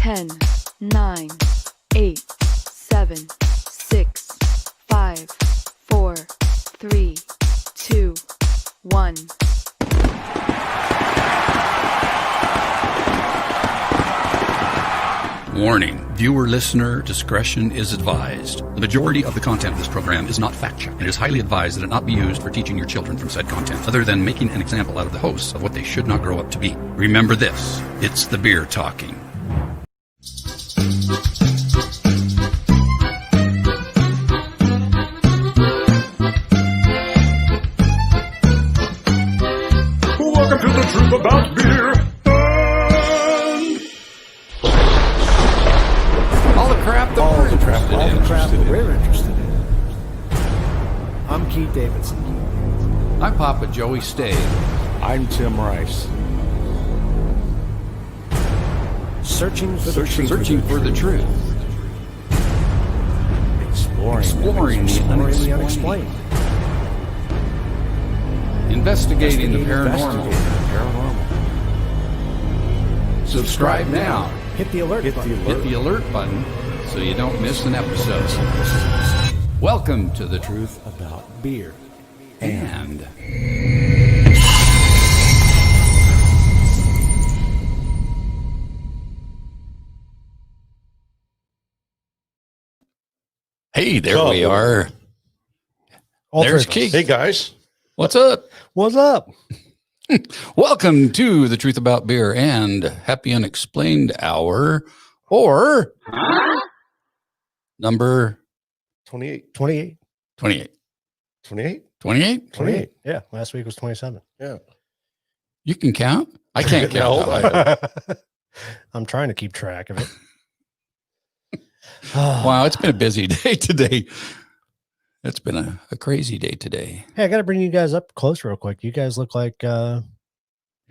10, 9, 8, 7, 6, 5, 4, 3, 2, 1. Warning. Viewer-listener discretion is advised. The majority of the content of this program is not fact-checked, and it is highly advised that it not be used for teaching your children from said content, other than making an example out of the hosts of what they should not grow up to be. Remember this. It's the beer talking. Welcome to the truth about beer. All the crap that we're interested in. I'm Keith Davidson. I'm Papa Joey Stay. I'm Tim Rice. Searching for the truth. Exploring the unexplained. Investigating the paranormal. Subscribe now. Hit the alert button. Hit the alert button so you don't miss an episode. Welcome to the truth About beer. and Hey, there we are. There's Keith. Hey, guys. What's up? What's up? Welcome to the Truth About Beer and Happy Unexplained Hour, or number 28. 28. 28. 28? 28? 28. Yeah, last week was 27. Yeah. You can count? I can't count. No, I'm trying to keep track of it. Wow, it's been a busy day today. It's been a crazy day today. Hey, I got to bring you guys up close real quick. You guys look like you're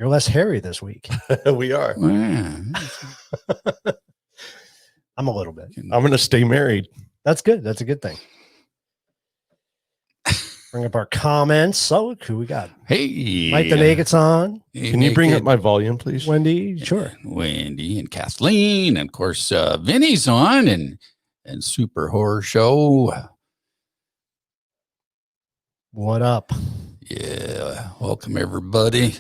less hairy this week. we are. Yeah. I'm a little bit. I'm going to stay married. That's good. That's a good thing. Bring up our comments. So, who we got? Hey. Mike the Naked's on. Can you bring up my volume, please? Wendy, sure. Wendy and Kathleen. And of course, Vinny's on and Super Horror Show. What up? Yeah. Welcome, everybody.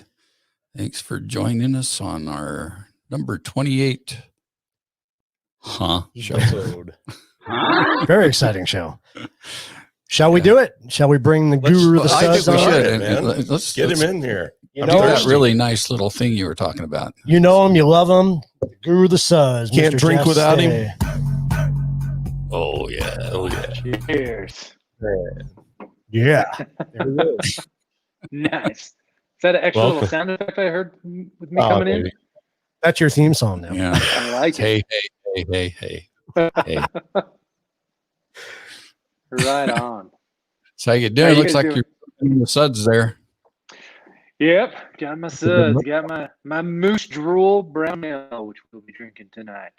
Thanks for joining us on our number 28 show. Episode. Very exciting show. Shall we do it? Shall we bring the guru of the I think studs we on? should. Man. Let's Get him in here. You do know that him? really nice little thing you were talking about. You know him, you love him. The guru of the suds. Can't Mr. drink Jeff without him. Stay. Oh, yeah. Oh, yeah. Cheers. Yeah. There he is. Nice. Is that an extra little sound effect I heard with me coming in? Baby. That's your theme song now. Yeah. I like it. Hey. Right on. So how you doing? How you Looks guys like you're putting the suds there. Yep. Got my suds. Got my moose drool brown ale, which we'll be drinking tonight.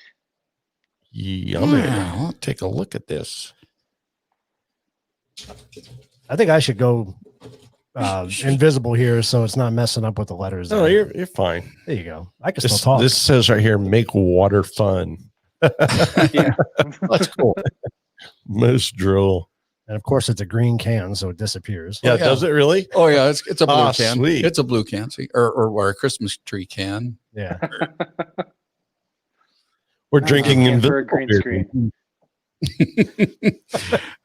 Yummy. Yeah, I'll take a look at this. I think I should go invisible here so it's not messing up with the letters. No, there. you're fine. There you go. I can still talk. This says right here, make water fun. Yeah. That's cool. Most drool. And of course, it's a green can, so it disappears. Yeah, yeah. does it really? Oh, yeah. It's a blue can. Sweet. It's a blue can. See, or a Christmas tree can. Yeah. We're drinking for a invisible green beer. screen.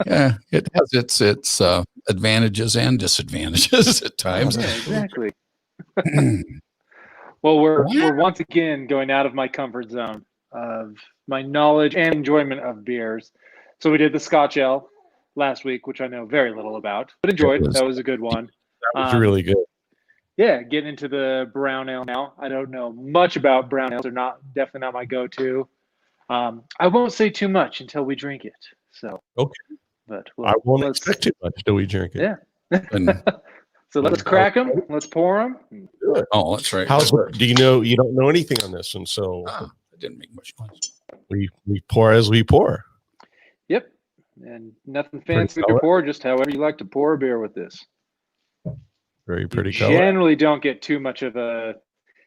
Yeah, it has its advantages and disadvantages at times. Yeah, exactly. Well, we're once again going out of my comfort zone of my knowledge and enjoyment of beers. So we did the Scotch Ale last week, which I know very little about, but enjoyed. That was a good one. That was really good. Yeah, getting into the brown ale now. I don't know much about brown ales. They're definitely not my go-to. I won't say too much until we drink it. So Okay. But I won't expect too much till we drink it. Yeah. And, So let's crack them. Let's pour them. Do it. oh, that's right. How's do you know you don't know anything on this, and so It didn't make much noise. we pour as we pour. Yep. And nothing fancy to solid. pour, just however you like to pour a beer with this. Very pretty You color. generally don't get too much of a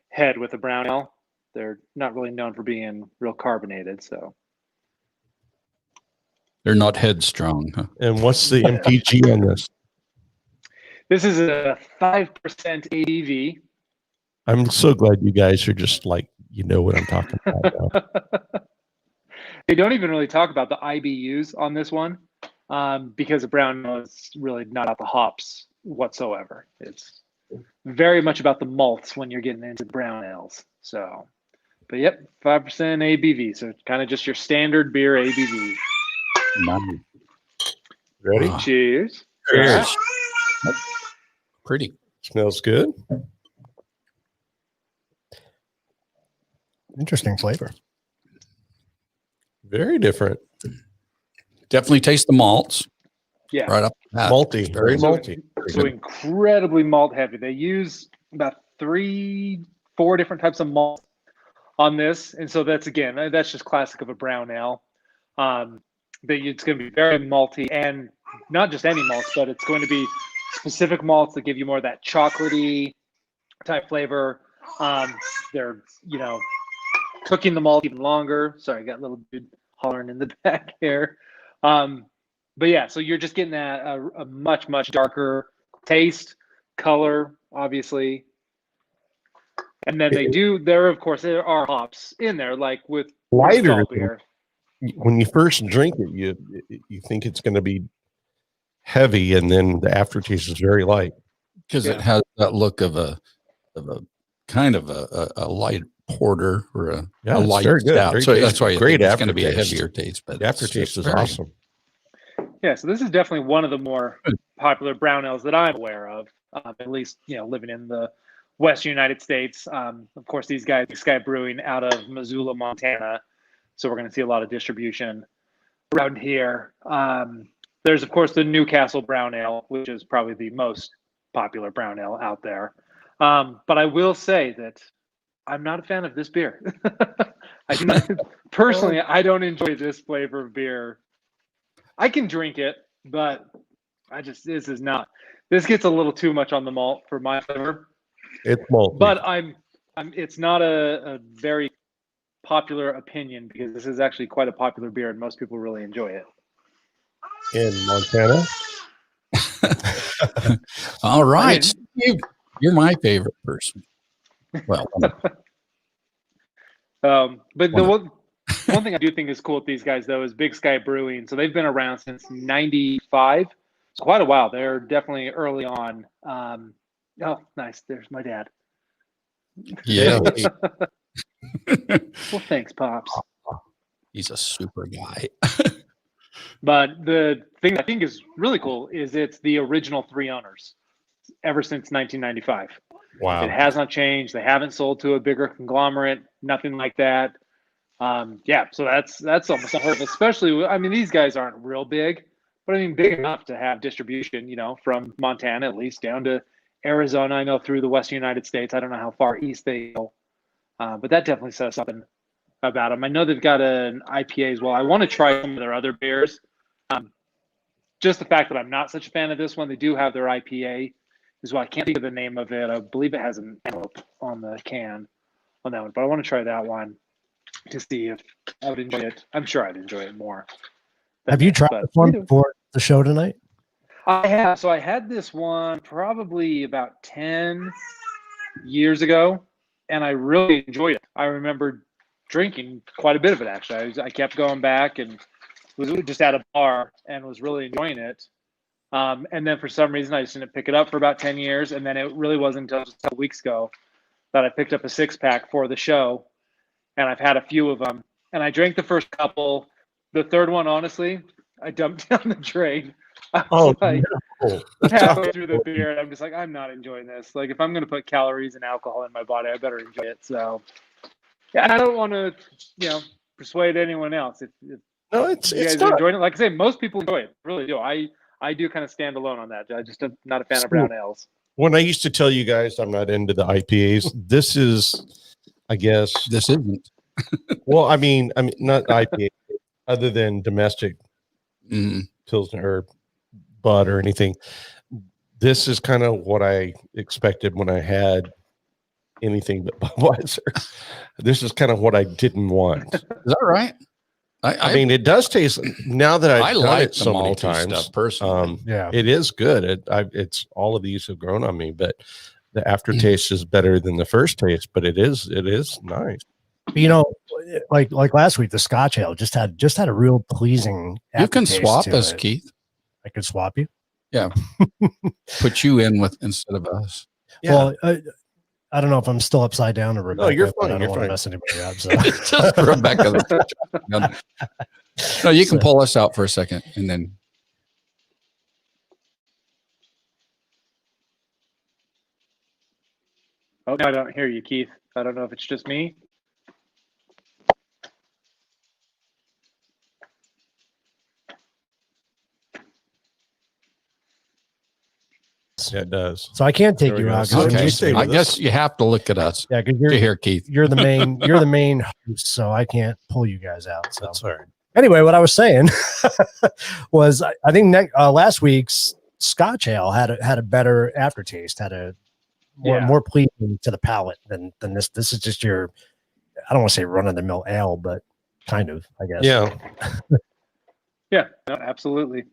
head with a brown ale. They're not really known for being real carbonated. So They're not headstrong, huh? And what's the MPG on this? this is a 5% ABV. I'm so glad you guys are just like, you know what I'm talking about now. They don't even really talk about the IBUs on this one because a brown ale is really not about the hops whatsoever. It's very much about the malts when you're getting into brown ales. So, but yep, 5% ABV. So it's kind of just your standard beer ABV. Nice. Ready? Wow. Cheers. Cheers. Pretty. Smells good. Interesting flavor. Very different. Definitely taste the malts. Yeah. Right up. the bat. Malty. Very So- malty. So incredibly malt heavy. They use about 3-4 different types of malt on this, and so that's just classic of a brown ale. It's going to be very malty, and not just any malts, but it's going to be specific malts that give you more of that chocolatey type flavor. They're cooking the malt even longer. Sorry, I got a little dude hollering in the back here. But yeah, so you're just getting a much, much darker taste, color, obviously. And then there are hops in there, like with Lighter. salt beer. When you first drink it, you think it's going to be heavy, and then the aftertaste is very light. Because it has that look of a kind of a light porter or a Yeah, it's light very good. stout. Very So tasty. that's why Great it's going to be a aftertaste. heavier taste. But The aftertaste is very- awesome. Yeah, so this is definitely one of the more popular brown ales that I'm aware of, at least, living in the Western United States. Of course, these guys, Sky Brewing out of Missoula, Montana. So we're going to see a lot of distribution around here. There's, of course, the Newcastle Brown Ale, which is probably the most popular brown ale out there. But I will say that I'm not a fan of this beer. Personally, I don't enjoy this flavor of beer. I can drink it, but this gets a little too much on the malt for my flavor. It's malty. But it's not a very popular opinion because this is actually quite a popular beer and most people really enjoy it. In Montana. All right. I mean- Steve, you're my favorite person. Well, But the one thing I do think is cool with these guys, though, is Big Sky Brewing. So they've been around since '95. It's quite a while. They're definitely early on. Oh, nice. There's my dad. yeah, Well, thanks, Pops. he's a super guy. But the thing I think is really cool is it's the original 3 owners ever since 1995. Wow. It has not changed. They haven't sold to a bigger conglomerate, nothing like that. Yeah, so that's almost unheard of, especially, I mean, these guys aren't real big, but I mean, big enough to have distribution, from Montana at least down to Arizona, I know, through the Western United States. I don't know how far east they go, but that definitely says something about them. I know they've got an IPA as well. I want to try some of their other beers. Just the fact that I'm not such a fan of this one, they do have their IPA as well. I can't think of the name of it. I believe it has an envelope on the can on that one, but I want to try that one to see if I would enjoy it. I'm sure I'd enjoy it more. Have you tried But this one before the show tonight? I have. So I had this one probably about 10 years ago, and I really enjoyed it. I remember drinking quite a bit of it, actually. I kept going back and was just at a bar and was really enjoying it. And then for some reason, I just didn't pick it up for about 10 years. And then it really wasn't until just a couple weeks ago that I picked up a 6-pack for the show. And I've had a few of them. And I drank the first couple. The third one, honestly, I dumped down the drain. I was halfway through the beer, and I'm just like, I'm not enjoying this. Like, if I'm going to put calories and alcohol in my body, I better enjoy it. So, yeah, I don't want to, persuade anyone else. If No, it's you guys not. enjoying it, like I say, most people enjoy it. Really do. I do kind of stand alone on that. I just am not a fan of brown ales. When I used to tell you guys I'm not into the IPAs, this is, I guess, This isn't. well, I mean, not IPA, other than domestic Mm. Pilsner or Bud or anything. This is kind of what I expected when I had anything but Budweiser. This is kind of what I didn't want. Is that right? I mean, it does taste. Now that I've done like it so many times, stuff personally. it is good. It's all of these have grown on me, but the aftertaste is better than the first taste. But it is nice. You know, like last week, the Scotch ale just had a real pleasing. You can swap to us, it. Keith. I could swap you. Yeah, put you in with instead of us. Yeah. Well, I don't know if I'm still upside down or Rebecca. No, you're fine. I don't You're want to fine. mess anybody up. So. Just Rebecca. No, you can pull us out for a second, and then. Oh, no, I don't hear you, Keith. I don't know if it's just me. Yeah, it does. So I can't take There we you go. out. So Okay, you stay I with guess us. you have to look at us Yeah, because to hear Keith. you're the main host, so I can't pull you guys out. So That's all right. anyway, what I was saying was I think last week's Scotch ale had a better aftertaste, had a more pleasing to the palate than this. This is just your, I don't want to say run of the mill ale, but kind of, I guess. Yeah, Yeah, no, absolutely.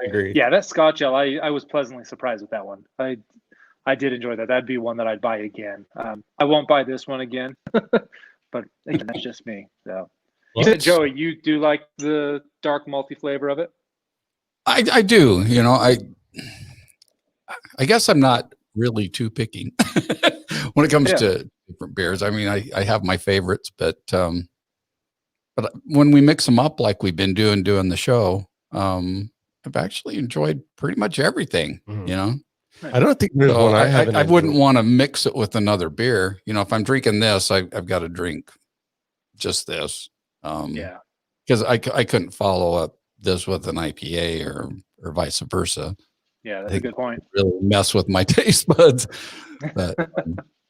I agree. Yeah, that Scotch ale, I was pleasantly surprised with that one. I did enjoy that. That'd be one that I'd buy again. I won't buy this one again, but again, that's just me. So you said, Joey, you do like the dark malty flavor of it? I do. You know, I guess I'm not really too picky when it comes to different beers. I mean, I have my favorites, but when we mix them up like we've been doing the show, I've actually enjoyed pretty much everything. Mhm. You know, I don't think there's so one I haven't. I wouldn't want to mix it with another beer. You know, if I'm drinking this, I've got to drink just this. Yeah. Because I couldn't follow up this with an IPA or vice versa. Yeah, that's a good point. Really mess with my taste buds. But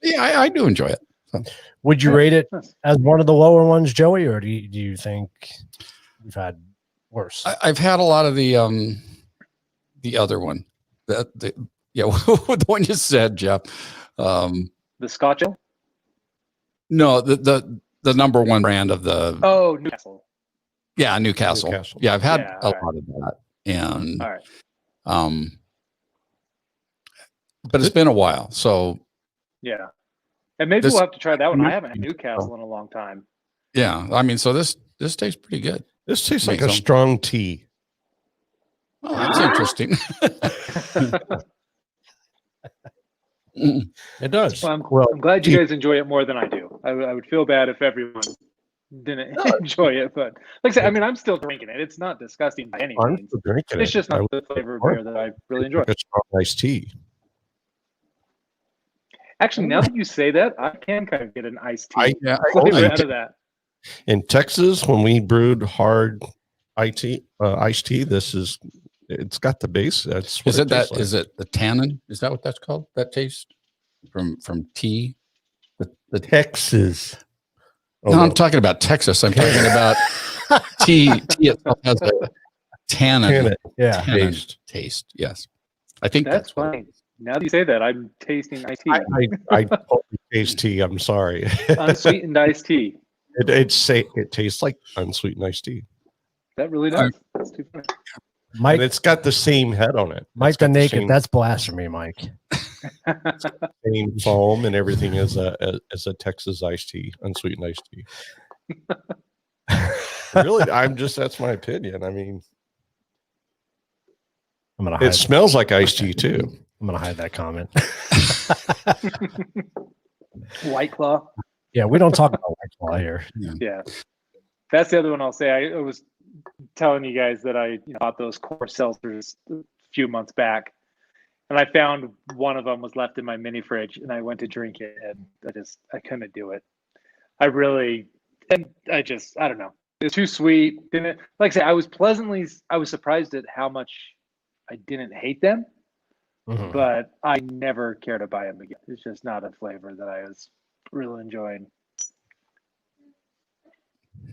yeah, I do enjoy it. So. Would you rate it as one of the lower ones, Joey, or do you think you've had worse? I've had a lot of the other one. The one you said, Jeff. The Scotch ale? No, the number one brand of the Newcastle. Yeah, Newcastle. Yeah, I've had a right. lot of that. And All right. but it's been a while. So Yeah. And maybe we'll have to try that one. I haven't had Newcastle in a long time. yeah, I mean, so this tastes pretty good. This tastes like Make a some. strong tea. Well, that's interesting. It does. Well, I'm glad you guys enjoy it more than I do. I would feel bad if everyone didn't enjoy it, but like I said, I mean, I'm still drinking it. It's not disgusting by any I'm means. still drinking It's it. just I not would the flavor of beer that I really enjoy. like a strong iced tea. Actually, now that you say that, I can kind of get an iced tea I flavor out of that. In Texas, when we brewed hard iced tea, it's got the base. That's what Is it that? tastes like. Is it the tannin? Is that what that's called? That taste from tea? The Texas? Oh, no, I'm talking about Texas. I'm talking about tea. Tea itself has a tannin. Yeah. Tannin taste. Yes, I think That's what it funny. Now that you say that, I'm tasting iced tea. I totally taste tea. I'm sorry. Unsweetened iced tea. It tastes like unsweetened iced tea, That really does. That's too funny. Mike, and it's got the same head on it. Mike It's got the the Naked. same- That's blasphemy, Mike. same foam and everything as a Texas iced tea, unsweetened iced tea. Really, that's my opinion. I mean, I'm gonna it hide. smells like iced tea too. I'm gonna hide that comment. White Claw. Yeah, we don't talk about White Claw here. Yeah. That's the other one I'll say. I was telling you guys that I bought those core seltzers a few months back, and I found one of them was left in my mini fridge, and I went to drink it, and I couldn't do it. I don't know. It was too sweet. Didn't, like I say, I was surprised at how much I didn't hate them, Mhm. but I never care to buy them again. It's just not a flavor that I was really enjoying.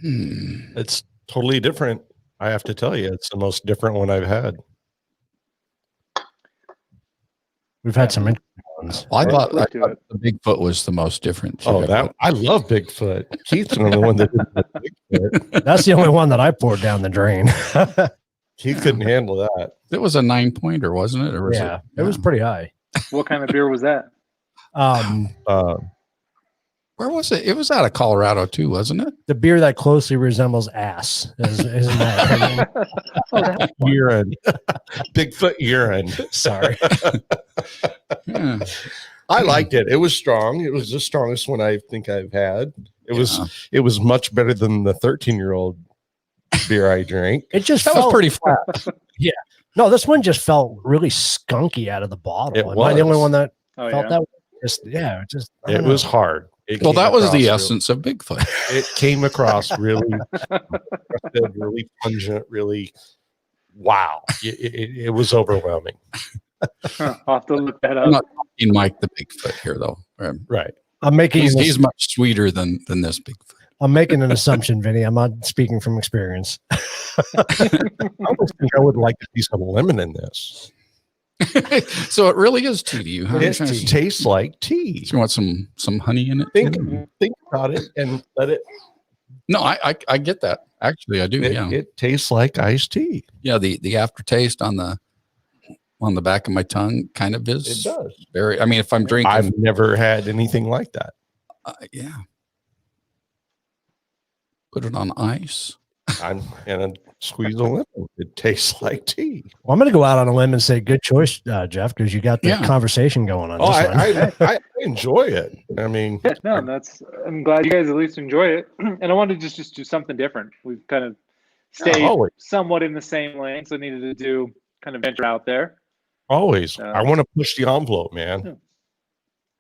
It's totally different. I have to tell you, it's the most different one I've had. We've had some interesting ones. Well, I thought flip to it. the Bigfoot was the most different. Oh, that I love Bigfoot. Keith's the only one that didn't like Bigfoot. That's the only one that I poured down the drain. Keith couldn't handle that. It was a 9-pointer, wasn't it? Or was Yeah, it was pretty high. What kind of beer was that? Where was it? It was out of Colorado too, wasn't it? The beer that closely resembles ass. Isn't that? Urine. Bigfoot urine. Sorry. Yeah. I liked it. It was strong. It was the strongest one I think I've had. It was much better than the 13-year-old beer I drank. It just That felt was pretty flat. Yeah. No, this one just felt really skunky out of the bottle. It Am I the only was. one that Oh, felt yeah. that way? Just I It don't was know. hard. It Well, came that was across the really- essence of Bigfoot. It came across really, really pungent, really wow. It was overwhelming. Huh, I'll have to look that I'm up. not talking Mike the Bigfoot here, though. Right. I'm making He's much sweeter than this Bigfoot. I'm making an assumption, Vinny. I'm not speaking from experience. I almost think I would like to see some lemon in this. So it really is tea to you, huh? It tastes like tea. You want some honey in it? Think about it and let it. No, I get that. Actually, I do. It, Yeah, it tastes like iced tea. yeah. The aftertaste on the back of my tongue kind of is. It does. Very. I mean, if I'm drinking, I've never had anything like that. yeah. Put it on ice. And a squeeze of lemon. It tastes like tea. Well, I'm going to go out on a limb and say good choice, Jeff, because you got the Yeah. conversation going on. Oh, this one. I enjoy it. I mean, Yeah, no, I'm glad you guys at least enjoy it. And I wanted to just do something different. We've kind of stayed always. somewhat in the same lane, so I needed to do kind of venture out there. always. I want to push the envelope, man.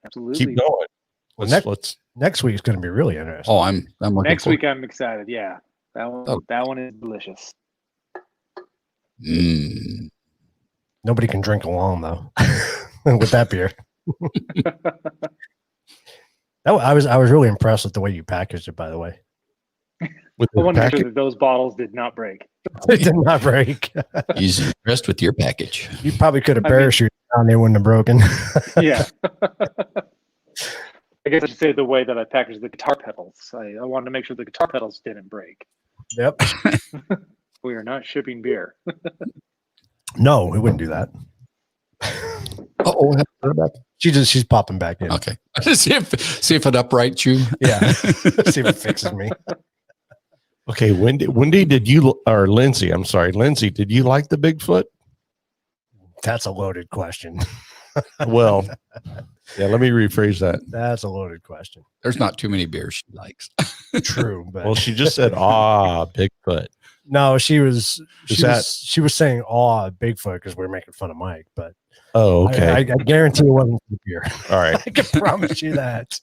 Absolutely. Keep going. Let's Next week's going to be really interesting. Oh, I'm looking Next forward- week I'm excited. Yeah. That one is delicious. Mm. Nobody can drink along though with that beer. I was really impressed with the way you packaged it. By the way, with I the want to make sure packet. that those bottles did not break. it did not break. He's impressed with your package. You probably could have I mean- parachuted down there, wouldn't have broken. Yeah. I guess I should say the way that I packaged the guitar pedals. I wanted to make sure the guitar pedals didn't break. Yep. We are not shipping beer. No, we wouldn't do that. Oh, She's popping back in. okay. see if it uprights you. Yeah. See if it fixes me. Okay, Wendy, did you or Lindsay? I'm sorry, Lindsay. Did you like the Bigfoot? That's a loaded question. Well, yeah. Let me rephrase that. That's a loaded question. There's not too many beers she likes. True, but Well, she just said, "Ah, Bigfoot." no, she was that- saying Bigfoot because we are making fun of Mike, but Oh, okay. I guarantee it wasn't the beer. All right. I can promise you that.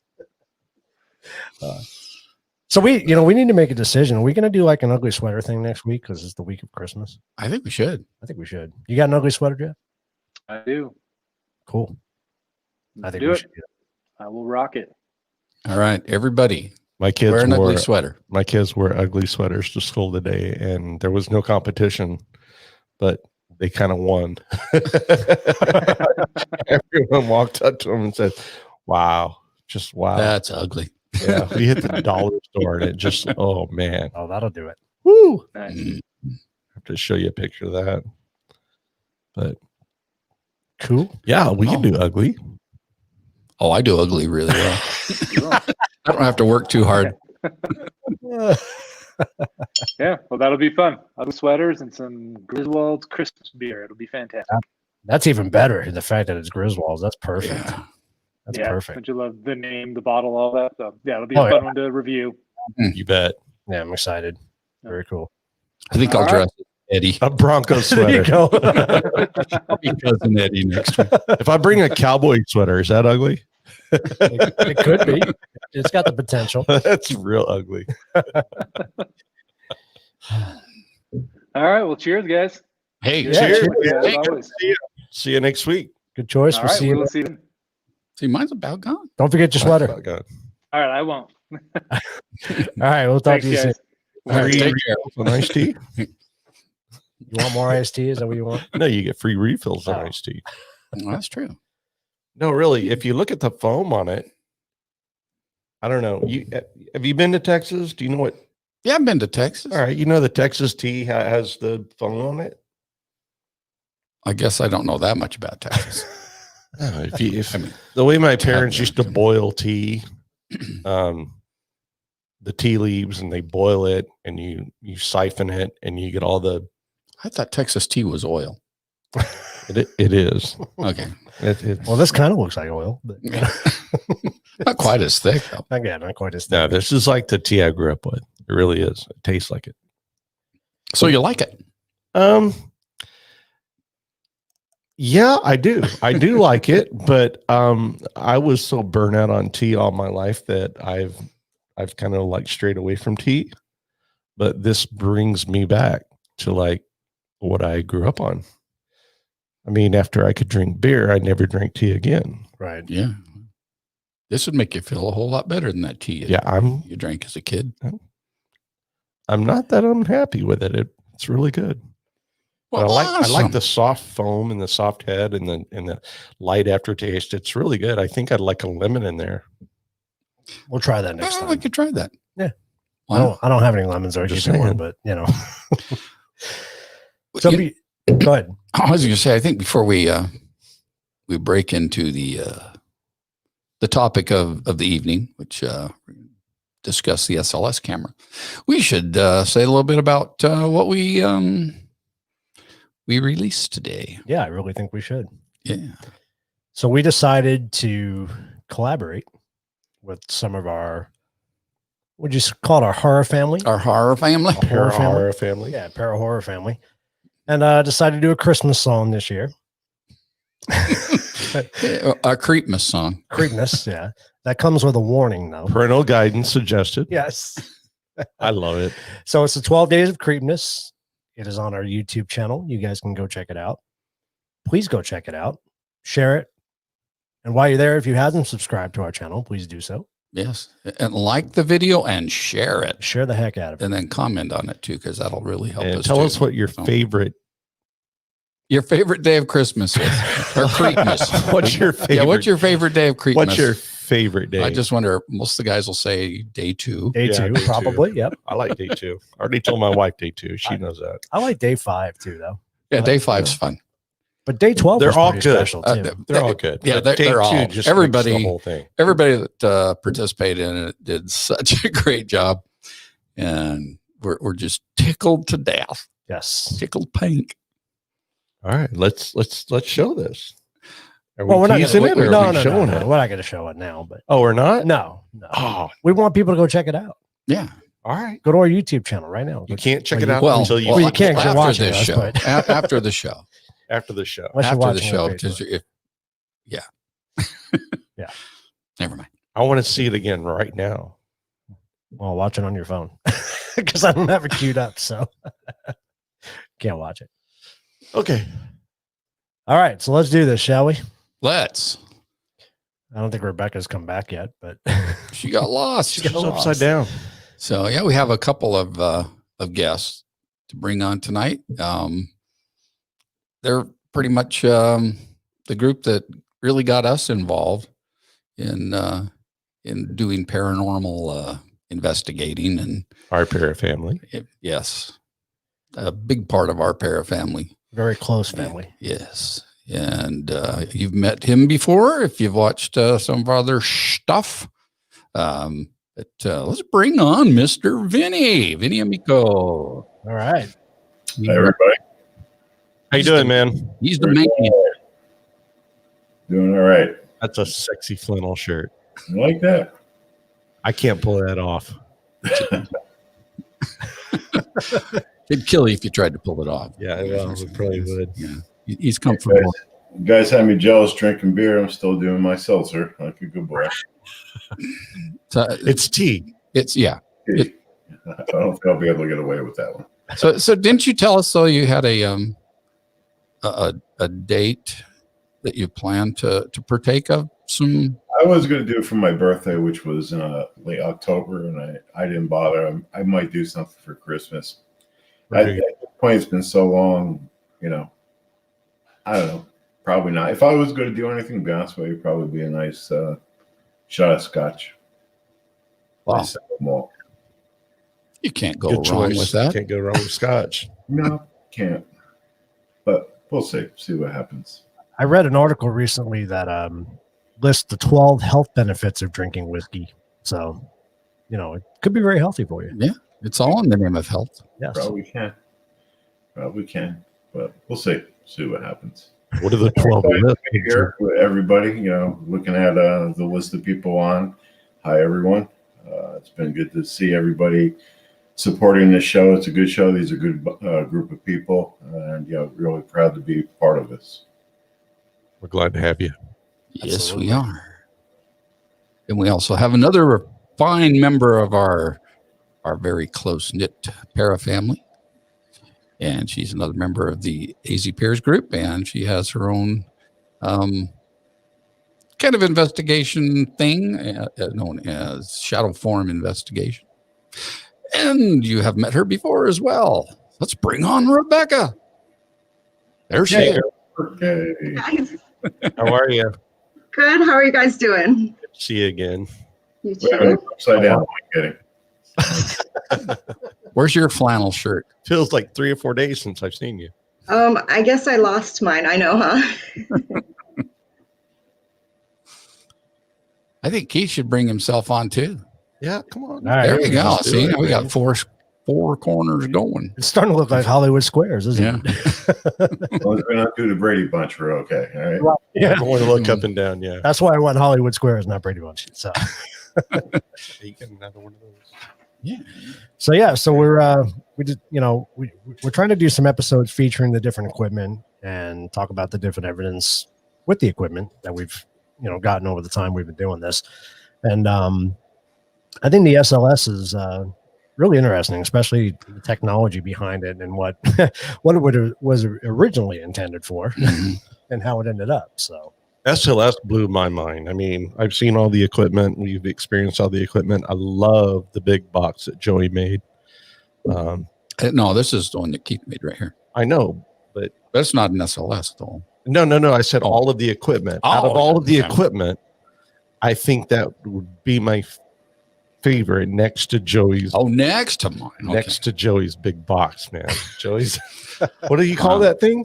So we need to make a decision. Are we going to do like an ugly sweater thing next week because it's the week of Christmas? I think we should. I think we should. You got an ugly sweater, Jeff? I do. Cool. I think Do we it. should. Do I will rock it. All right, everybody, My kids wear an wore ugly sweater. my kids wore ugly sweaters to school today, and there was no competition, but they kind of won. Everyone walked up to them and said, "Wow, just wow." That's ugly. Yeah, we hit the dollar store, and it just, oh man, Oh, that'll do it. woo! Nice. Mm. I have to show you a picture of that. But Cool. yeah, we can do ugly. Oh, I do ugly really well. Cool. I don't have to work too hard. Yeah, well, that'll be fun. Ugly sweaters and some Griswold's Christmas beer. It'll be fantastic. That's even better. The fact that it's Griswold's. That's perfect. Yeah. That's Yeah, perfect. don't you love the name, the bottle, all that? So yeah, it'll be Oh, a fun yeah. one to review. You bet. Yeah, I'm excited. Very cool. I think I'll All right. dress as Eddie. A Bronco There you sweater. go. I'll be cousin Eddie next week. If I bring a cowboy sweater, is that ugly? It could be. It's got the potential. That's real ugly. All right, well, cheers, guys. Hey, Yeah, Cheers. cheers. Yeah, Hey, as good always. to see you. See you next week. Good choice. All We'll right, see you. we'll see you. see, mine's about gone. Don't forget your sweater. Oh, God. All right, I won't. All right, we'll talk Thanks, to you soon. guys. All right, Free take care. refills on iced tea? You want more iced tea? Is that what you want? No, you get free refills on Oh. iced tea. Well, that's true. No, really. If you look at the foam on it, I don't know. Have you been to Texas? Do you know what? Yeah, I've been to Texas. All right, you know the Texas tea has the foam on it. I guess I don't know that much about Texas. The way my parents used to boil tea, the tea leaves, and they boil it, and you siphon it, and you get all the. I thought Texas tea was oil. It is. Okay. Well, this kind of looks like oil, but not quite as thick though. Again, not quite as thick. No, this is like the tea I grew up with. It really is. It tastes like it. So you like it? Yeah, I do. I do like it, but I was so burnt out on tea all my life that I've kind of like strayed away from tea. But this brings me back to like what I grew up on. I mean, after I could drink beer, I never drank tea again. Right. Yeah. This would make you feel a whole lot better than that tea you drank as a kid. I'm not that unhappy with it. It's really good. Well, I like the soft foam and the soft head and the light aftertaste. It's really good. I think I'd like a lemon in there. We'll try that next time. We could try that. Yeah. Wow. I don't have any lemons or Just anything, saying. but you know. Go ahead. I was going to say, I think before we break into the topic of the evening, which discuss the SLS camera, we should say a little bit about what we released today. Yeah, I really think we should. Yeah. So we decided to collaborate with some of our, would you call it our horror family? Our horror family. Horror family. Yeah, para-horror family. And decided to do a Christmas song this year. A Creepmas song. Creepmas, yeah. That comes with a warning, though. Parental guidance suggested. Yes. I love it. So it's the 12 Days of Creepiness. It is on our YouTube channel. You guys can go check it out. Please go check it out. Share it. And while you're there, if you haven't subscribed to our channel, please do so. Yes. And like the video and share it. Share the heck out of it. And then comment on it too, because that'll really help And us. tell us what your favorite day of Christmas is. Or Creepmas. What's your favorite? Yeah, what's your favorite day of Creepmas? What's your favorite day? I just wonder, most of the guys will say day 2. Day 2, day probably. 2. Yep. I like day 2. I already told my wife day 2. She knows that. I like day 5 too, though. Yeah, day 5's fun. But day 12, They're was all pretty good. special too. They're all good. Yeah, But they're all. just makes Everybody, the whole thing. everybody that participated in it did such a great job, and we're just tickled to death. Yes. Tickled pink. All right, let's show this. Are we Well, we're not teasing gonna, it or no, are we no, showing no, it? we're not going to show it now, but Oh, we're not? no. Oh, We want people to go check it out. Yeah. all right. Go to our YouTube channel right now. You can't check Well, it out Well, until you well, you can't after watch this us, show. but- After the show. after the show. Unless you're After the watching show, on because Facebook. yeah. Never mind. I want to see it again right now. Well, watch it on your phone because I don't have it queued up, so can't watch it. Okay. All right, so let's do this, shall we? Let's. I don't think Rebecca's come back yet, but She got lost. It's upside down. So yeah, we have a couple of guests to bring on tonight. They're pretty much the group that really got us involved in doing paranormal investigating, and Our para family. yes, a big part of our para family. very close family. Yes, and you've met him before if you've watched some of our other stuff. But let's bring on Mr. Vinny Amico. All right. Hey, everybody. How you doing, man? He's the man. Doing all right. That's a sexy flannel shirt. You like that? I can't pull that off. It'd kill you if you tried to pull it off. Yeah, well, it probably would. Yeah, he's comfortable. You guys had me jealous drinking beer. I'm still doing my seltzer like a good boy. So It's tea. it's yeah. I don't think I'll be able to get away with that one. So didn't you tell us though you had a date that you planned to partake of some? I was going to do it for my birthday, which was in late October, and I didn't bother. I might do something for Christmas. At this point, it's been so long, I don't know. probably not. If I was going to do anything, to be honest with you, it'd probably be a nice shot of scotch. Wow. Nice malt. You can't go Good wrong choice. with that. Can't go wrong with scotch. No, can't. But we'll see. See what happens. I read an article recently that lists the 12 health benefits of drinking whiskey. So, it could be very healthy for you. Yeah, it's all in the name of health. Yes. Probably can. But we'll see. See what happens. What are the 12 Here with everybody, looking at the list of people on. Hi, everyone. It's been good to see everybody supporting this show. It's a good show. These are a good group of people, and really proud to be part of this. We're glad to have you. Yes, Absolutely. we are. And we also have another fine member of our very close-knit para family. And she's another member of the AZ Peers group, and she has her own kind of investigation thing known as Shadow Form Investigation. And you have met her before as well. Let's bring on Rebecca. There she is. Okay. Guys, How are you? good. How are you guys doing? See you again. You Wait, too? upside down. I'm kidding. Where's your flannel shirt? Feels like 3 or 4 days since I've seen you. I guess I lost mine. I know, huh? I think Keith should bring himself on too. Yeah, come on. All right, There we go. let's do See, it, now we man. got four corners going. It's starting to look like Hollywood Squares, isn't Yeah. it? As long as we don't do the Brady Bunch, we're okay. All right. Yeah. I want to look up and down. Yeah. That's why I went Hollywood Squares, not Brady Bunch. So, You get another one of those. Yeah. so we just we're trying to do some episodes featuring the different equipment and talk about the different evidence with the equipment that we've gotten over the time we've been doing this. And I think the SLS is really interesting, especially the technology behind it and what it was originally intended for and how it ended up. So SLS blew my mind. I mean, I've seen all the equipment. We've experienced all the equipment. I love the big box that Joey made. No, this is the one that Keith made right here. I know, but That's not an SLS though. no. I said all of the equipment. Out of all of the equipment, I think that would be my favorite next to Joey's. Oh, next to mine. Okay. Next to Joey's big box, man. Joey's. What do you call that thing?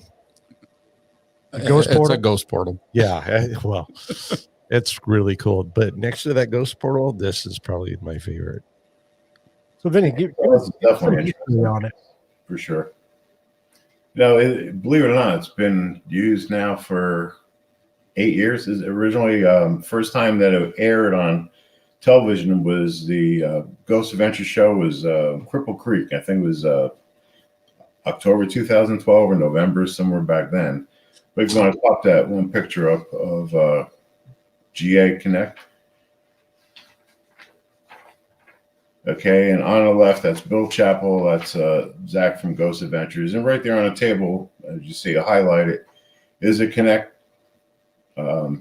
Ghost It's portal? a ghost portal. Yeah. Well, it's really cool. But next to that ghost portal, this is probably my favorite. So Vinny, give Well, us it's definitely some history interesting. on it. For sure. Believe it or not, it's been used now for 8 years. Is originally first time that it aired on television was the Ghost Adventure show was Cripple Creek. I think it was October 2012 or November, somewhere back then. But if you want to pop that one picture up of GA Connect. Okay, and on the left, that's Bill Chappell. That's Zach from Ghost Adventures. And right there on the table, as you see, I highlight it, is a Connect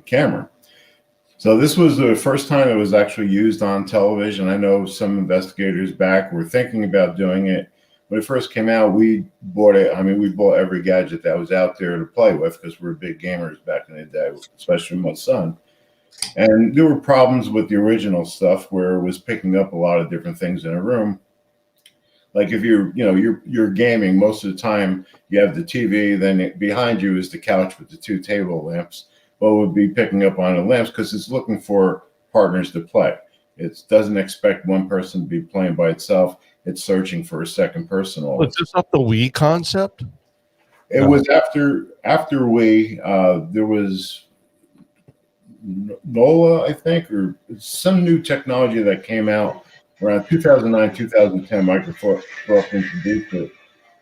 camera. So this was the first time it was actually used on television. I know some investigators back were thinking about doing it. When it first came out, we bought it. I mean, we bought every gadget that was out there to play with because we're big gamers back in the day, especially my son. And there were problems with the original stuff where it was picking up a lot of different things in a room. Like if you're gaming, most of the time you have the TV, then behind you is the couch with the 2 table lamps. Well, it would be picking up on the lamps because it's looking for partners to play. It doesn't expect one person to be playing by itself. It's searching for a second person. Was this not the Wii concept? It was after we there was NOLA, I think, or some new technology that came out around 2009, 2010. Microsoft introduced it.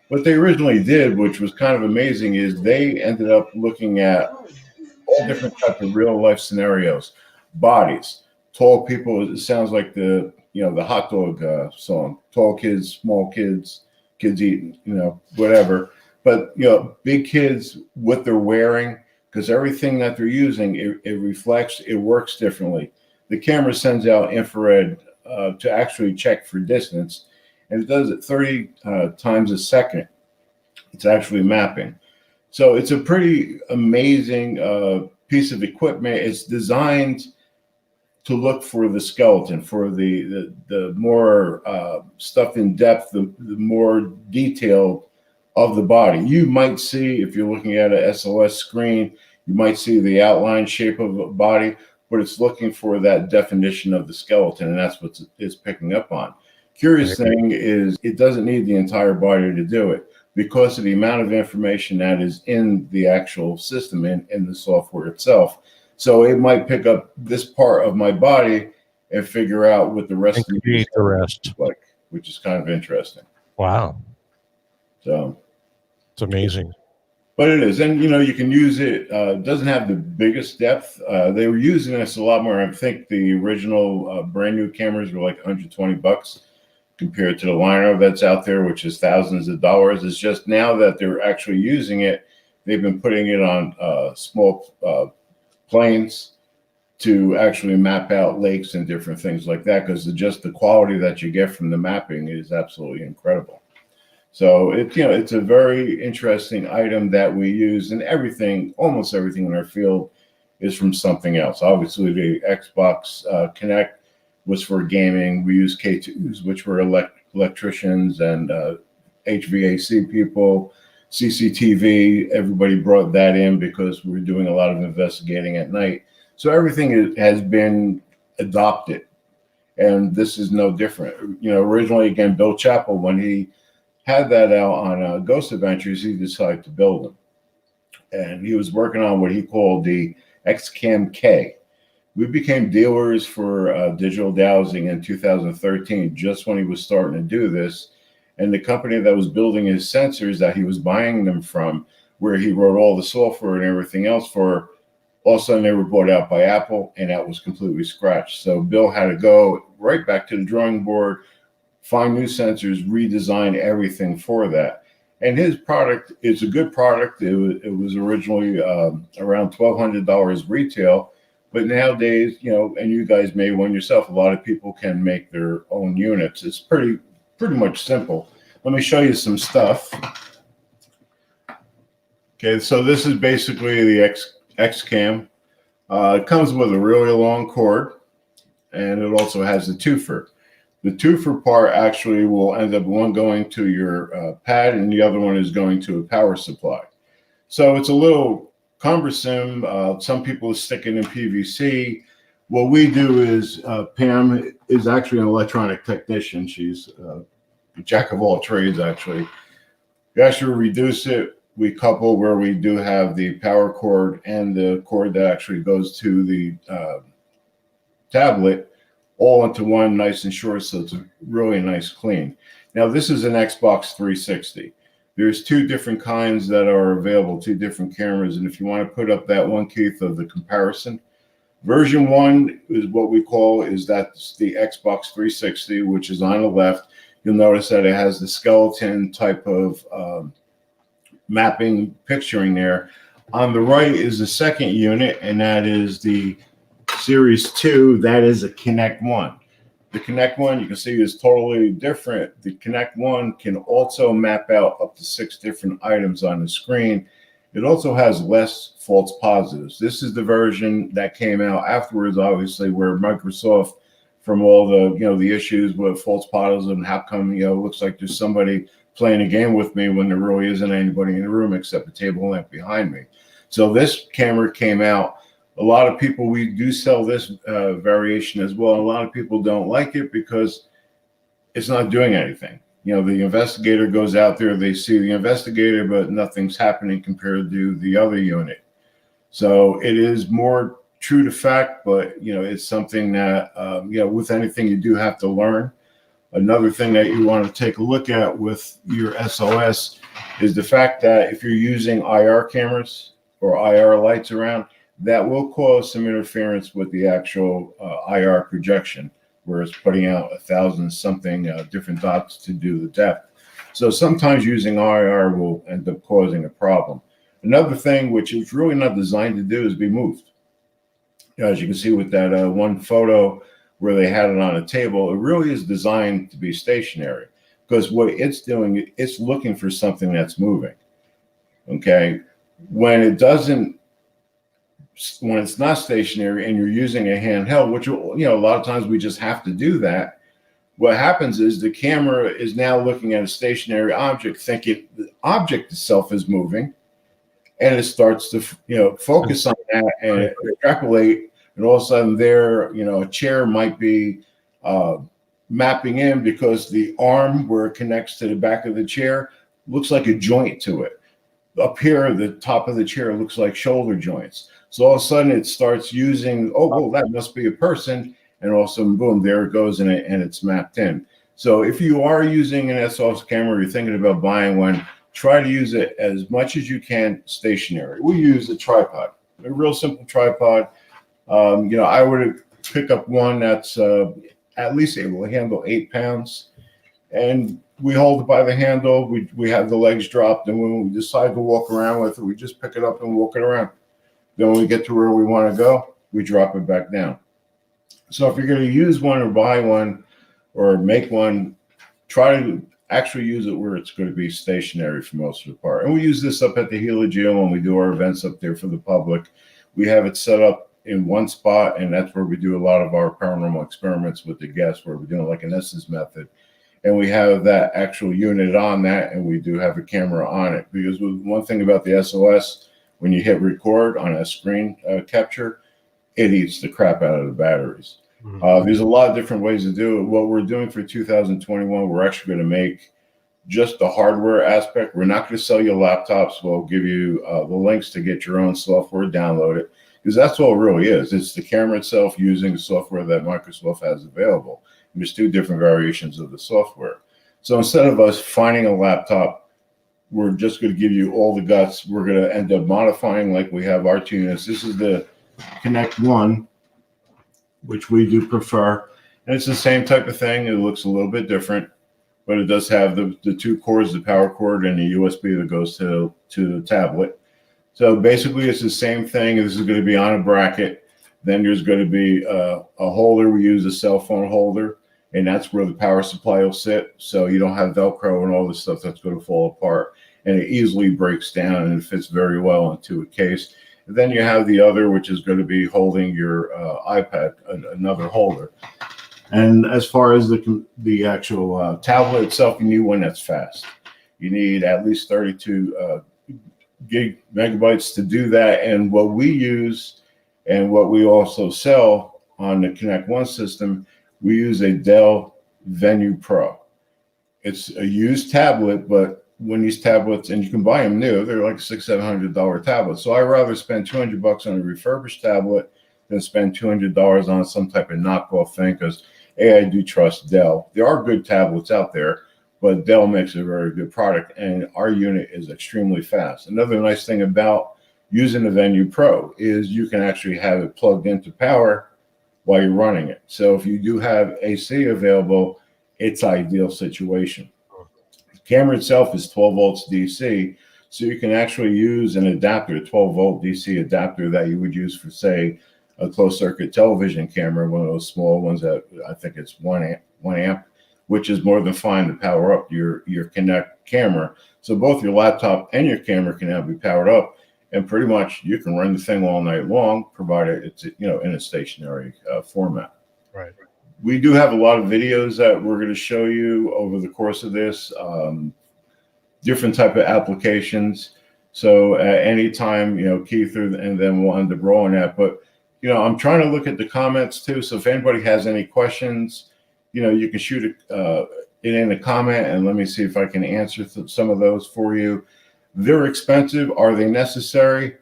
What they originally did, which was kind of amazing, is they ended up looking at all different types of real life scenarios, bodies, tall people. It sounds like the hot dog song, tall kids, small kids, kids eating, whatever. But, big kids, what they're wearing, because everything that they're using, it reflects, it works differently. The camera sends out infrared to actually check for distance, and it does it 30 times a second. It's actually mapping. So it's a pretty amazing piece of equipment. It's designed to look for the skeleton, for the more stuff in depth, the more detailed of the body. You might see, if you're looking at a SLS screen, you might see the outline shape of a body, but it's looking for that definition of the skeleton, and that's what it's picking up on. Curious thing is it doesn't need the entire body to do it because of the amount of information that is in the actual system, in the software itself. So it might pick up this part of my body and figure out what the rest of the rest like, which is kind of interesting. Wow. So it's amazing. But it is. And, you can use it. It doesn't have the biggest depth. They were using this a lot more. I think the original brand new cameras were like $120 compared to the liner that's out there, which is thousands of dollars. It's just now that they're actually using it, they've been putting it on small planes to actually map out lakes and different things like that, because just the quality that you get from the mapping is absolutely incredible. So it's a very interesting item that we use, and almost everything in our field is from something else. Obviously, the Xbox Kinect was for gaming. We use K2s, which were electricians and HVAC people, CCTV. Everybody brought that in because we were doing a lot of investigating at night. So everything has been adopted, and this is no different. Originally, again, Bill Chappell, when he had that out on Ghost Adventures, he decided to build them. And he was working on what he called the XCam K. We became dealers for digital dowsing in 2013, just when he was starting to do this. And the company that was building his sensors that he was buying them from, where he wrote all the software and everything else for, all of a sudden they were bought out by Apple, and that was completely scratched. So Bill had to go right back to the drawing board, find new sensors, redesign everything for that. And his product is a good product. It was originally around $1,200 retail, but nowadays, and you guys made one yourself, a lot of people can make their own units. It's pretty much simple. Let me show you some stuff. Okay, so this is basically the XCam. It comes with a really long cord, and it also has a twofer. The twofer part actually will end up one going to your pad, and the other one is going to a power supply. So it's a little cumbersome. Some people stick it in PVC. What we do is, Pam is actually an electronic technician. She's a jack of all trades, actually. We actually reduce it. We couple where we do have the power cord and the cord that actually goes to the tablet, all into one, nice and short, so it's a really nice clean. Now, this is an Xbox 360. There's two different kinds that are available, two different cameras, and if you want to put up that one, Keith, of the comparison, version 1 is what we call, that's the Xbox 360, which is on the left. You'll notice that it has the skeleton type of mapping picturing there. On the right is the second unit, and that is the Series 2. That is a Kinect 1. The Kinect 1, you can see, is totally different. The Kinect 1 can also map out up to 6 different items on the screen. It also has less false positives. This is the version that came out afterwards, obviously, where Microsoft, from all the issues with false positives and how come, it looks like there's somebody playing a game with me when there really isn't anybody in the room except a table lamp behind me. So this camera came out. A lot of people, we do sell this variation as well. A lot of people don't like it because it's not doing anything. The investigator goes out there, they see the investigator, but nothing's happening compared to the other unit. So it is more true to fact, but, it's something that, with anything you do have to learn. Another thing that you want to take a look at with your SLS is the fact that if you're using IR cameras or IR lights around, that will cause some interference with the actual IR projection, where it's putting out 1,000-something different dots to do the depth. So sometimes using IR will end up causing a problem. Another thing, which is really not designed to do, is be moved. As you can see with that one photo where they had it on a table, it really is designed to be stationary, because what it's doing, it's looking for something that's moving. Okay. when it's not stationary and you're using a handheld, which, a lot of times we just have to do that. What happens is the camera is now looking at a stationary object, thinking the object itself is moving, and it starts to, focus on that and extrapolate. And all of a sudden a chair might be mapping in because the arm where it connects to the back of the chair looks like a joint to it. Up here, the top of the chair looks like shoulder joints. So all of a sudden it starts using, that must be a person. And all of a sudden, boom, there it goes, and it's mapped in. So if you are using an SLS camera, you're thinking about buying one, try to use it as much as you can stationary. We use a tripod, a real simple tripod. I would pick up one that's at least able to handle 8 pounds. And we hold it by the handle. We have the legs dropped. And when we decide to walk around with it, we just pick it up and walk it around. Then when we get to where we want to go, we drop it back down. So if you're going to use one or buy one or make one, try to actually use it where it's going to be stationary for most of the part. And we use this up at the Gila Gym when we do our events up there for the public. We have it set up in one spot, and that's where we do a lot of our paranormal experiments with the guests, where we're doing like an Estes method. And we have that actual unit on that, and we do have a camera on it. Because one thing about the SLS, when you hit record on a screen capture, it eats the crap out of the batteries. There's a lot of different ways to do it. What we're doing for 2021, we're actually going to make just the hardware aspect. We're not going to sell you laptops. We'll give you the links to get your own software, download it, because that's all it really is. It's the camera itself using the software that Microsoft has available. And there's 2 different variations of the software. So instead of us finding a laptop, we're just going to give you all the guts. We're going to end up modifying like we have our 2 units. This is the Connect One, which we do prefer. And it's the same type of thing. It looks a little bit different, but it does have the 2 cords, the power cord and the USB that goes to the tablet. So basically it's the same thing. This is going to be on a bracket. Then there's going to be a holder. We use a cell phone holder, and that's where the power supply will sit. So you don't have Velcro and all this stuff that's going to fall apart. And it easily breaks down, and it fits very well into a case. And then you have the other, which is going to be holding your iPad, another holder. And as far as the actual tablet itself, you need one that's fast. You need at least 32 megabytes to do that. And what we use and what we also sell on the Connect One system, we use a Dell Venue Pro. It's a used tablet, but when these tablets, and you can buy them new, they're like $600-700 tablets. So I'd rather spend $200 on a refurbished tablet than spend $200 on some type of knockoff thing, because I do trust Dell. There are good tablets out there, but Dell makes a very good product, and our unit is extremely fast. Another nice thing about using the Venue Pro is you can actually have it plugged into power while you're running it. So if you do have AC available, it's an ideal situation. The camera itself is 12 volts DC, so you can actually use an adapter, a 12 volt DC adapter that you would use for, say, a closed circuit television camera, one of those small ones that I think it's 1 amp, which is more than fine to power up your Connect camera. So both your laptop and your camera can now be powered up, and pretty much you can run the thing all night long, provided it's in a stationary format. Right. We do have a lot of videos that we're going to show you over the course of this, different type of applications. So at any time, key through, and then we'll end up rolling that. But I'm trying to look at the comments too. So if anybody has any questions, you can shoot it in a comment, and let me see if I can answer some of those for you. They're expensive. Are they necessary?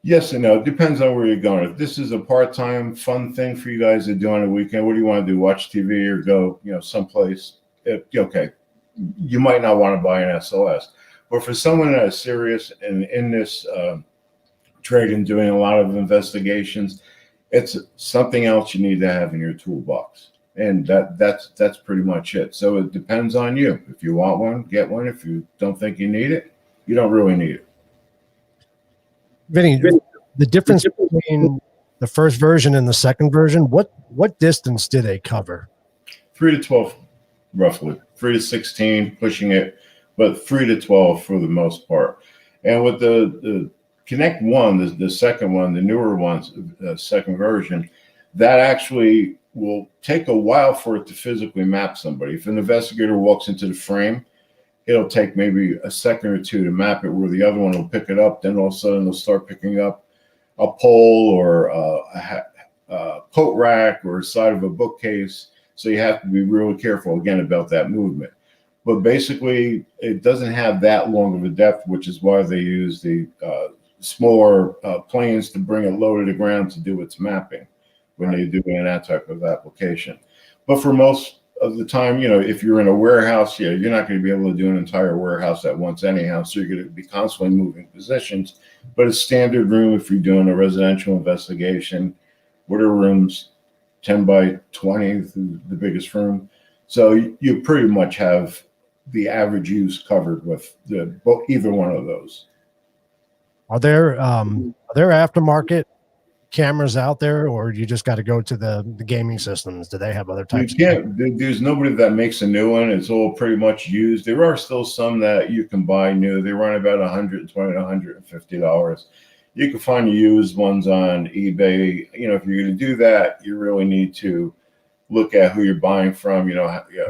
Yes and no. It depends on where you're going. If this is a part-time fun thing for you guys to do on a weekend, what do you want to do? Watch TV or go, someplace? Okay, you might not want to buy an SLS. But for someone that is serious and in this trade and doing a lot of investigations, it's something else you need to have in your toolbox. And that's pretty much it. So it depends on you. If you want one, get one. If you don't think you need it, you don't really need it. Vinny, the difference between the first version and the second version, what distance do they cover? 3 to 12, roughly. 3 to 16, pushing it, but 3 to 12 for the most part. And with the Connect One, the second one, the newer ones, second version, that actually will take a while for it to physically map somebody. If an investigator walks into the frame, it'll take maybe a second or two to map it, where the other one will pick it up. Then all of a sudden they'll start picking up a pole or a coat rack or side of a bookcase. So you have to be really careful again about that movement. But basically, it doesn't have that long of a depth, which is why they use the smaller planes to bring it low to the ground to do its mapping when they do that type of application. But for most of the time, if you're in a warehouse, you're not going to be able to do an entire warehouse at once anyhow. So you're going to be constantly moving positions. But a standard room, if you're doing a residential investigation, what are rooms 10 by 20, the biggest room? So you pretty much have the average use covered with either one of those. Are there aftermarket cameras out there, or you just got to go to the gaming systems? Do they have other types? There's nobody that makes a new one. It's all pretty much used. There are still some that you can buy new. They run about $120 to $150. You can find used ones on eBay. If you're going to do that, you really need to look at who you're buying from.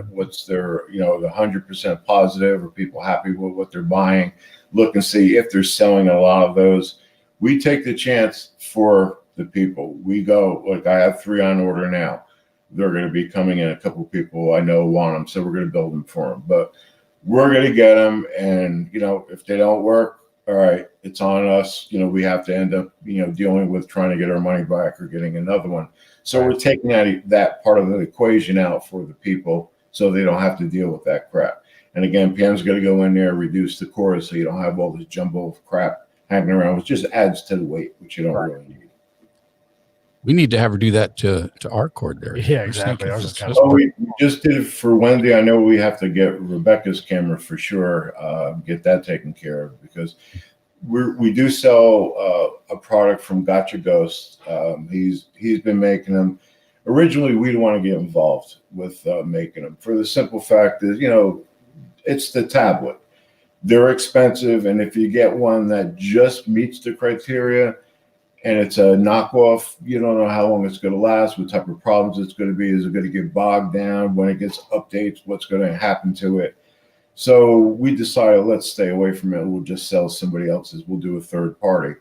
What's their, the 100% positive, or people happy with what they're buying. Look and see if they're selling a lot of those. We take the chance for the people. We go, like, I have 3 on order now. They're going to be coming in. A couple of people I know want them, so we're going to build them for them. But we're going to get them, and if they don't work, all right, it's on us. We have to end up, dealing with trying to get our money back or getting another one. So we're taking that part of the equation out for the people, so they don't have to deal with that crap. And again, Pam's going to go in there, reduce the cores, so you don't have all this jumbo of crap hanging around, which just adds to the weight, which you don't really need. We need to have her do that to our cord there. Yeah, exactly. We just did it for Wendy. I know we have to get Rebecca's camera for sure, get that taken care of, because we do sell a product from Gotcha Ghost. He's been making them. Originally, we didn't want to get involved with making them, for the simple fact that, it's the tablet. They're expensive, and if you get one that just meets the criteria and it's a knockoff, you don't know how long it's going to last, what type of problems it's going to be. Is it going to get bogged down when it gets updates? What's going to happen to it? So we decided, let's stay away from it. We'll just sell somebody else's. We'll do a third party.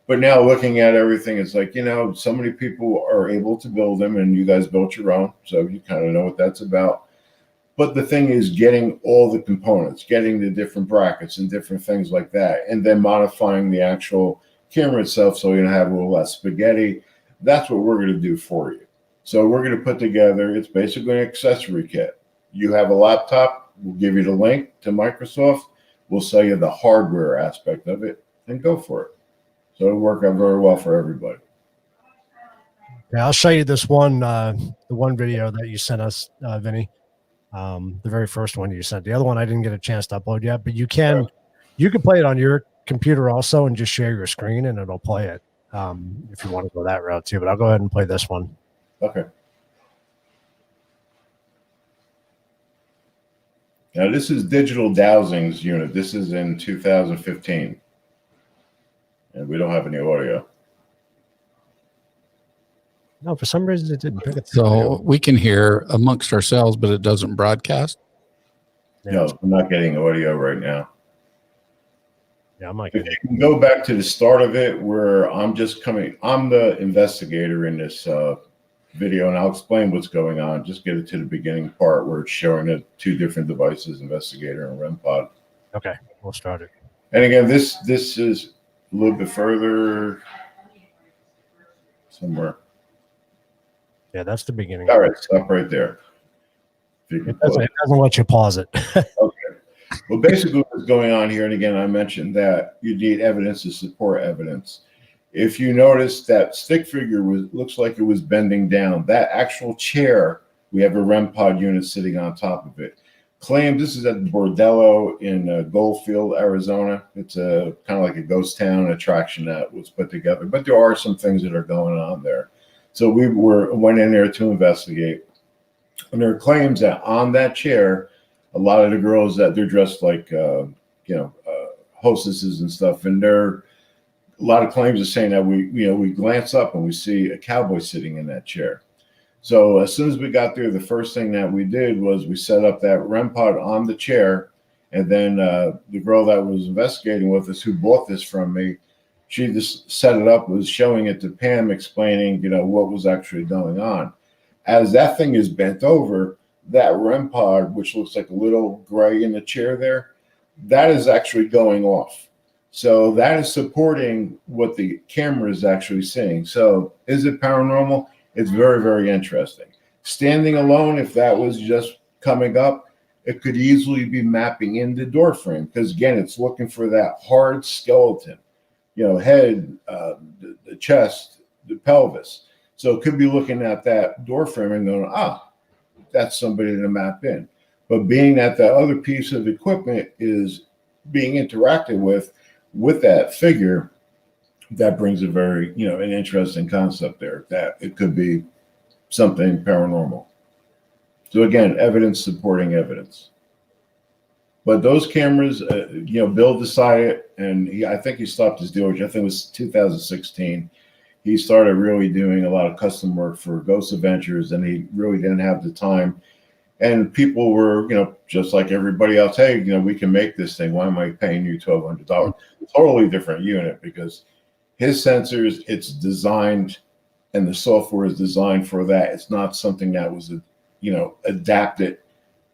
But now looking at everything, it's like, so many people are able to build them, and you guys built your own, so you kind of know what that's about. But the thing is getting all the components, getting the different brackets and different things like that, and then modifying the actual camera itself so you have a little less spaghetti. That's what we're going to do for you. So we're going to put together, it's basically an accessory kit. You have a laptop, we'll give you the link to Microsoft. We'll sell you the hardware aspect of it, and go for it. So it'll work out very well for everybody. Yeah, I'll show you this one, the one video that you sent us, Vinny. The very first one you sent. The other one I didn't get a chance to upload yet, but you can play it on your computer also, and just share your screen and it'll play it, if you want to go that route too. But I'll go ahead and play this one. Okay. Now this is Digital Dowsing's unit. This is in 2015, and we don't have any audio. No, for some reason it didn't pick it. So we can hear amongst ourselves, but it doesn't broadcast. Yeah. No, I'm not getting audio right now. Yeah, I'm like, if you can go back to the start of it, where I'm the investigator in this video, and I'll explain what's going on. Just get it to the beginning part where it's showing the 2 different devices, investigator and REM pod. Okay, we'll start it. And again, this is a little bit further somewhere. Yeah, that's the beginning. All right, stop right there. It doesn't let you pause it. Okay. Well, basically what's going on here, and again, I mentioned that you need evidence to support evidence. If you notice that stick figure looks like it was bending down, that actual chair, we have a REM pod unit sitting on top of it. Claimed, this is at the Bordello in Goldfield, Arizona. It's a kind of like a ghost town attraction that was put together, but there are some things that are going on there. So we went in there to investigate, and there are claims that on that chair, a lot of the girls that they're dressed like, hostesses and stuff, and there are a lot of claims are saying that we glance up and we see a cowboy sitting in that chair. So as soon as we got there, the first thing that we did was we set up that REM pod on the chair, and then the girl that was investigating with us, who bought this from me, she just set it up, was showing it to Pam, explaining, what was actually going on. As that thing is bent over, that REM pod, which looks like a little gray in the chair there, that is actually going off. So that is supporting what the camera is actually seeing. So is it paranormal? It's very, very interesting. Standing alone, if that was just coming up, it could easily be mapping in the door frame, because again, it's looking for that hard skeleton, head, the chest, the pelvis. So it could be looking at that door frame and going, that's somebody to map in. But being that the other piece of equipment is being interacted with that figure, that brings a very, an interesting concept there, that it could be something paranormal. So again, evidence supporting evidence. But those cameras, Bill decided, and I think he stopped his deal, which I think was 2016. He started really doing a lot of custom work for Ghost Adventures, and he really didn't have the time. And people were, just like everybody else, hey, we can make this thing. Why am I paying you $1,200? Totally different unit, because his sensors, it's designed, and the software is designed for that. It's not something that was, adapted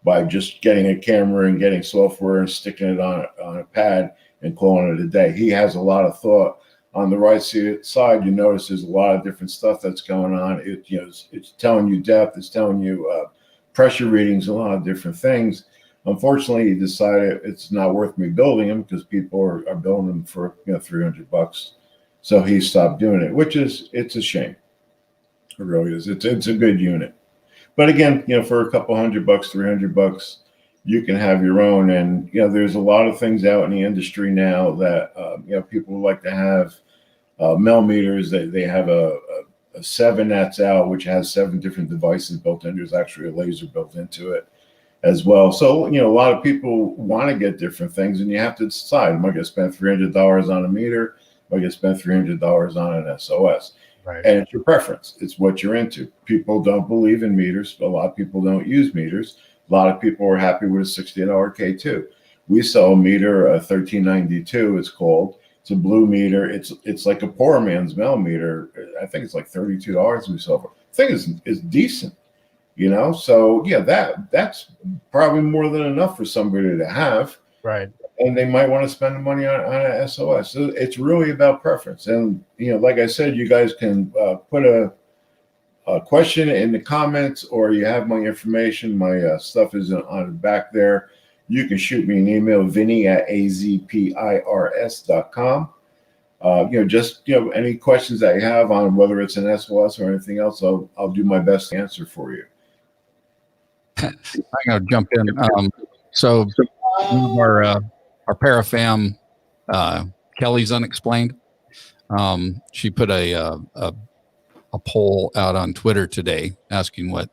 by just getting a camera and getting software and sticking it on a pad and calling it a day. He has a lot of thought. On the right side, you notice there's a lot of different stuff that's going on. It's telling you depth, it's telling you pressure readings, a lot of different things. Unfortunately, he decided it's not worth me building them, because people are building them for $300. So he stopped doing it, it's a shame. It really is. It's a good unit. But again, for a couple $100, $300, you can have your own. And there's a lot of things out in the industry now that people like to have millimeters. They have a 7 that's out, which has 7 different devices built in. There's actually a laser built into it as well. So a lot of people want to get different things, and you have to decide: am I going to spend $300 on a meter? Am I going to spend $300 on an SOS? Right. And it's your preference. It's what you're into. People don't believe in meters. A lot of people don't use meters. A lot of people are happy with a $60 K2. We sell a meter, a 1392 it's called. It's a blue meter. It's like a poor man's mail meter. I think it's like $32 we sell for. The thing is decent, So yeah, that's probably more than enough for somebody to have. Right. And they might want to spend the money on an SOS. So it's really about preference. And like I said, you guys can put a question in the comments, or you have my information. My stuff is on the back there. You can shoot me an email, vinny@azpirs.com. Any questions that you have on whether it's an SOS or anything else, I'll do my best to answer for you. I'm going to jump in. So one of our parafam, Kelly's Unexplained, she put a poll out on Twitter today asking what,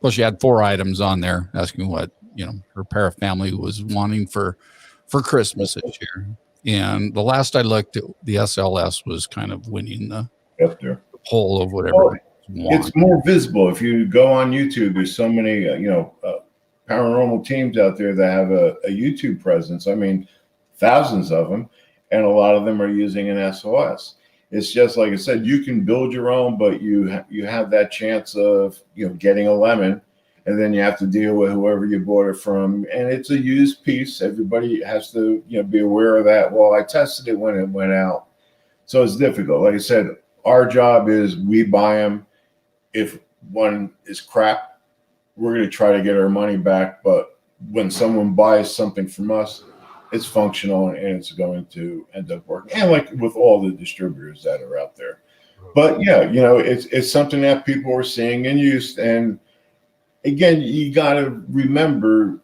she had 4 items on there asking what, her parafamily was wanting for Christmas this year. And the last I looked, the SLS was kind of winning the poll of whatever. It's more visible. If you go on YouTube, there's so many, paranormal teams out there that have a YouTube presence. I mean, thousands of them, and a lot of them are using an SOS. It's just like I said, you can build your own, but you have that chance of getting a lemon, and then you have to deal with whoever you bought it from, and it's a used piece. Everybody has to be aware of that. Well, I tested it when it went out, so it's difficult. Like I said, our job is we buy them. If one is crap, we're going to try to get our money back. But when someone buys something from us, it's functional and it's going to end up working. And like with all the distributors that are out there. But yeah, it's something that people are seeing and used. And again, you got to remember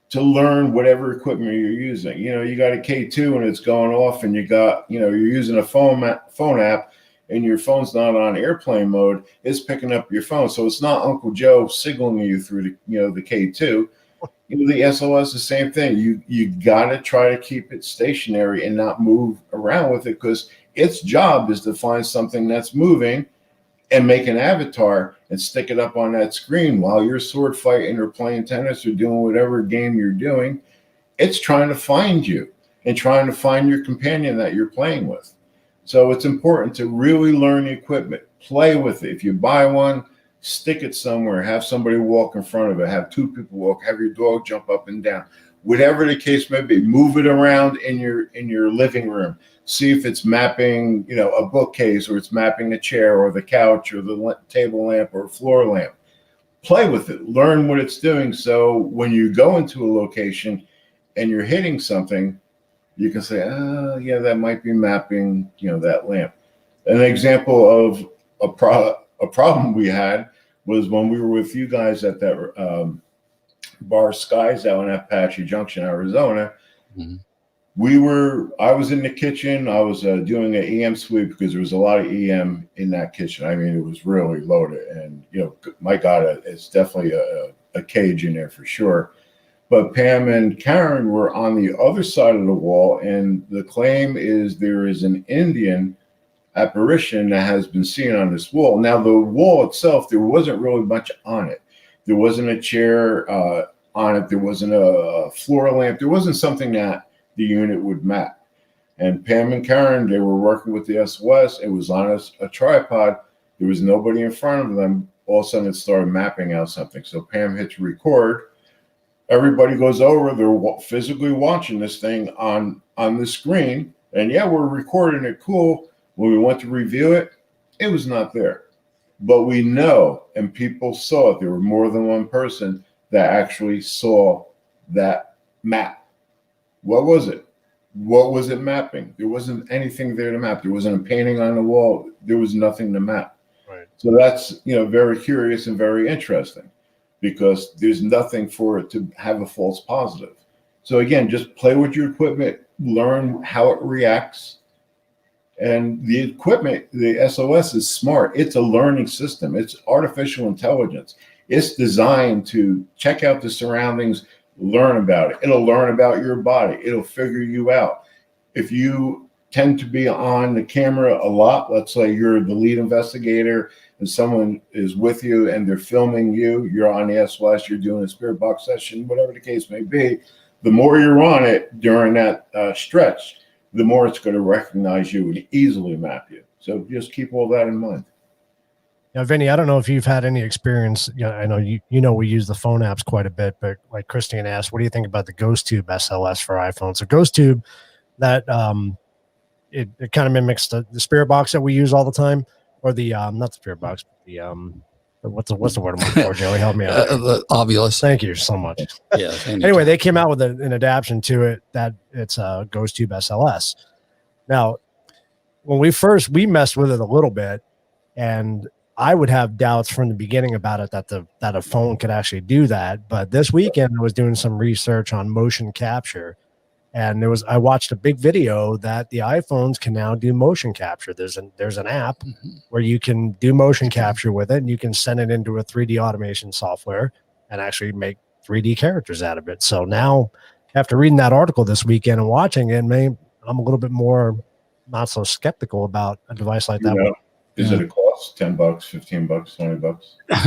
to learn whatever equipment you're using. You got a K2 and it's going off, and you got, you're using a phone app, and your phone's not on airplane mode, it's picking up your phone. So it's not Uncle Joe signaling you through the K2. The SLS, the same thing. You got to try to keep it stationary and not move around with it, because its job is to find something that's moving and make an avatar and stick it up on that screen while you're sword fighting or playing tennis or doing whatever game you're doing. It's trying to find you and trying to find your companion that you're playing with. So it's important to really learn the equipment, play with it. If you buy one, stick it somewhere, have somebody walk in front of it, have two people walk, have your dog jump up and down, whatever the case may be. Move it around in your living room. See if it's mapping, a bookcase, or it's mapping a chair or the couch or the table lamp or floor lamp. Play with it, learn what it's doing. So when you go into a location and you're hitting something, you can say, yeah, that might be mapping, that lamp. An example of a problem we had was when we were with you guys at that bar Skies out in Apache Junction, Arizona. Mm-hmm. I was in the kitchen. I was doing an EM sweep because there was a lot of EM in that kitchen. I mean, it was really loaded, and my God, it's definitely a cage in there for sure. But Pam and Karen were on the other side of the wall, and the claim is there is an Indian apparition that has been seen on this wall. Now, the wall itself, there wasn't really much on it. There wasn't a chair on it. There wasn't a floor lamp. There wasn't something that the unit would map. And Pam and Karen, they were working with the SLS. It was on a tripod. There was nobody in front of them. All of a sudden, it started mapping out something. So Pam hits record. Everybody goes over. They're physically watching this thing on the screen. And yeah, we're recording it. Cool. When we went to review it, it was not there. But we know, and people saw it. There were more than one person that actually saw that map. What was it? What was it mapping? There wasn't anything there to map. There wasn't a painting on the wall. There was nothing to map. Right. So that's, very curious and very interesting, because there's nothing for it to have a false positive. So again, just play with your equipment, learn how it reacts. And the equipment, the SLS, is smart. It's a learning system. It's artificial intelligence. It's designed to check out the surroundings, learn about it. It'll learn about your body. It'll figure you out. If you tend to be on the camera a lot, let's say you're the lead investigator and someone is with you and they're filming you, you're on the SLS, you're doing a spirit box session, whatever the case may be, the more you're on it during that stretch, the more it's going to recognize you and easily map you. So just keep all that in mind. Now, Vinny, I don't know if you've had any experience. I know we use the phone apps quite a bit, but like Christine asked, what do you think about the GhostTube SLS for iPhone? So GhostTube, that it kind of mimics the Spirit Box that we use all the time, or the not the Spirit Box, but the what's the word I'm looking for, Joey? Help me out. The Ovilus. Thank you so much. Yeah. Anyway, they came out with an adaptation to it that it's a GhostTube SLS. Now, when we messed with it a little bit, and I would have doubts from the beginning about it that a phone could actually do that. But this weekend I was doing some research on motion capture, and I watched a big video that the iPhones can now do motion capture. There's an app where you can do motion capture with it, and you can send it into a 3D automation software and actually make 3D characters out of it. So now, after reading that article this weekend and watching it, I'm a little bit more not so skeptical about a device like that. Is it a cost? $10, $15, $20?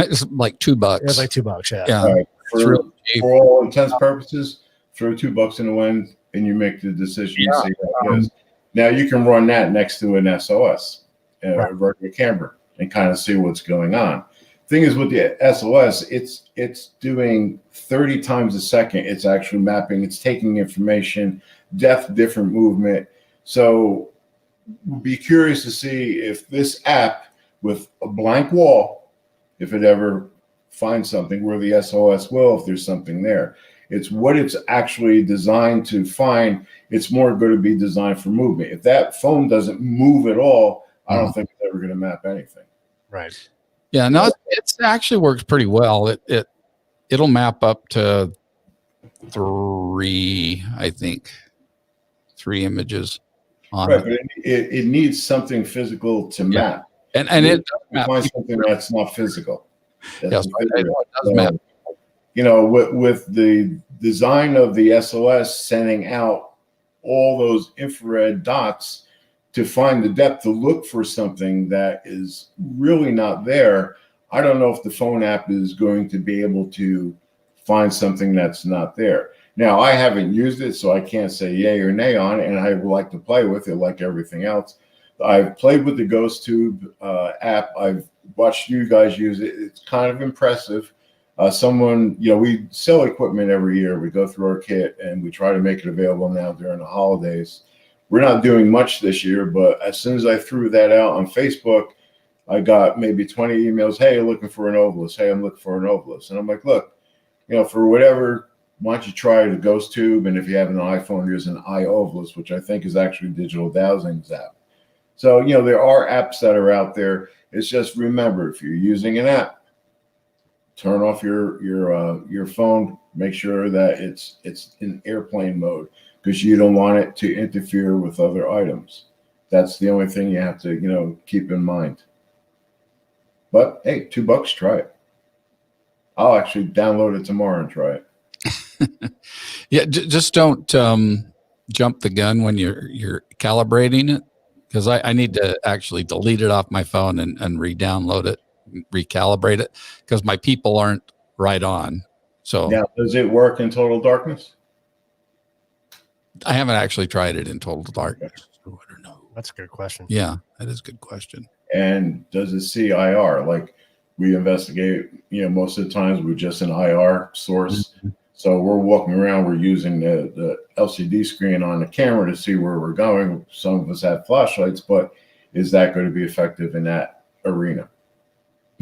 It's like $2. It's like $2. Yeah. Yeah. All right. Really For all intents and purposes, throw $2 in the wind and you make the decision to see how it goes. Now you can run that next to an SLS, a virtual camera, and kind of see what's going on. Thing is, with the SLS, it's doing 30 times a second. It's actually mapping. It's taking information, depth, different movement. So be curious to see if this app with a blank wall, if it ever finds something, where the SLS will, if there's something there. It's what it's actually designed to find. It's more going to be designed for movement. If that phone doesn't move at all, I don't think it's ever going to map anything. Right. Yeah, no, it actually works pretty well. It'll map up to 3 images on right, but it needs something physical to map. And it does map. Find something that's not physical. Yes, it does map. with the design of the SLS sending out all those infrared dots to find the depth to look for something that is really not there, I don't know if the phone app is going to be able to find something that's not there. Now, I haven't used it, so I can't say yay or nay on it, and I would like to play with it like everything else. I've played with the Ghost Tube app. I've watched you guys use it. It's kind of impressive. We sell equipment every year. We go through our kit, and we try to make it available now during the holidays. We're not doing much this year, but as soon as I threw that out on Facebook, I got maybe 20 emails. Hey, looking for an Ovilus. Hey, I'm looking for an Ovilus. And I'm like, look, for whatever, why don't you try the Ghost Tube? And if you have an iPhone, there's an iOvilus, which I think is actually Digital Dowsing's app. So, there are apps that are out there. It's just, remember, if you're using an app, turn off your phone. Make sure that it's in airplane mode, because you don't want it to interfere with other items. That's the only thing you have to, keep in mind. But hey, $2, try it. I'll actually download it tomorrow and try it. Yeah, just don't jump the gun when you're calibrating it, because I need to actually delete it off my phone and re-download it, recalibrate it, because my people aren't right on. So now, does it work in total darkness? I haven't actually tried it in total darkness. So I don't know. That's a good question. Yeah, that is a good question. And does it see IR? Like, we investigate, most of the times with just an IR source. Mm-hmm. So we're walking around, we're using the LCD screen on the camera to see where we're going. Some of us have flashlights, but is that going to be effective in that arena?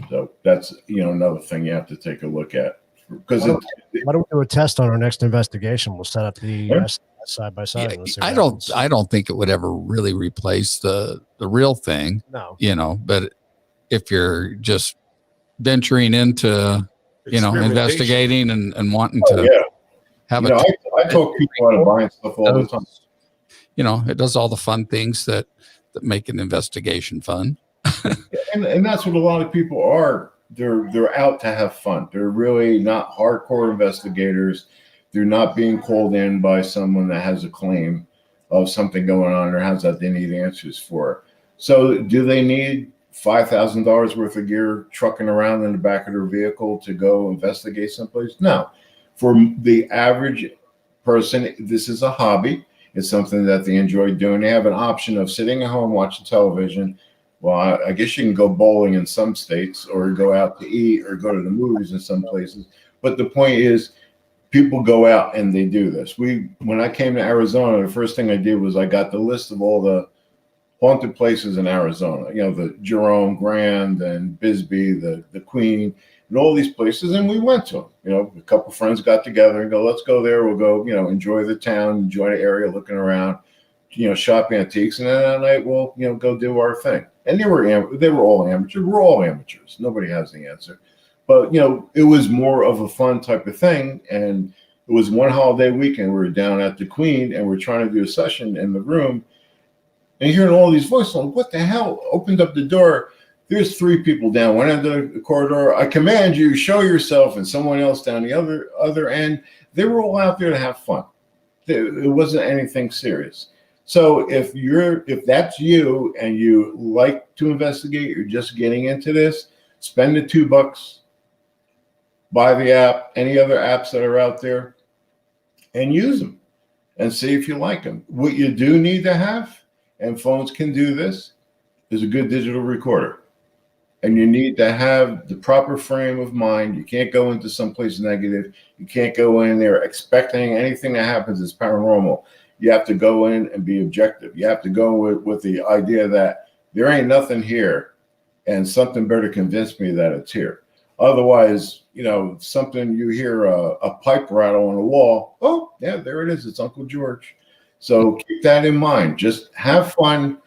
So that's, another thing you have to take a look at. Because why don't we do a test on our next investigation? We'll set up the side by side. Yeah, I don't think it would ever really replace the real thing. No. But if you're just venturing into investigating and wanting to have I talk people out of buying stuff all the time. It does all the fun things that make an investigation fun. and that's what a lot of people are. They're out to have fun. They're really not hardcore investigators. They're not being called in by someone that has a claim of something going on or has that they need answers for. So do they need $5,000 worth of gear trucking around in the back of their vehicle to go investigate someplace? No. For the average person, this is a hobby. It's something that they enjoy doing. They have an option of sitting at home watching television. Well, I guess you can go bowling in some states, or go out to eat, or go to the movies in some places. But the point is, people go out and they do this. When I came to Arizona, the first thing I did was I got the list of all the haunted places in Arizona. The Jerome, Grand, and Bisbee, the Queen, and all these places, and we went to them. A couple of friends got together and go, let's go there. We'll go, enjoy the town, enjoy the area, looking around, shop antiques, and then that night we'll, go do our thing. And they were all amateurs. We're all amateurs. Nobody has the answer. But, it was more of a fun type of thing. And it was one holiday weekend. We were down at the Queen, and we're trying to do a session in the room. And hearing all these voices, like, what the hell? Opened up the door. There's 3 people down one end of the corridor. I command you, show yourself, and someone else down the other end. They were all out there to have fun. It wasn't anything serious. So if that's you and you like to investigate, you're just getting into this, spend the $2, buy the app, any other apps that are out there, and use them and see if you like them. What you do need to have, and phones can do this, is a good digital recorder. And you need to have the proper frame of mind. You can't go into someplace negative. You can't go in there expecting anything that happens is paranormal. You have to go in and be objective. You have to go with the idea that there ain't nothing here, and something better convince me that it's here. Otherwise, something, you hear a pipe rattle on the wall. Oh, yeah, there it is. It's Uncle George. So keep that in mind. Just have fun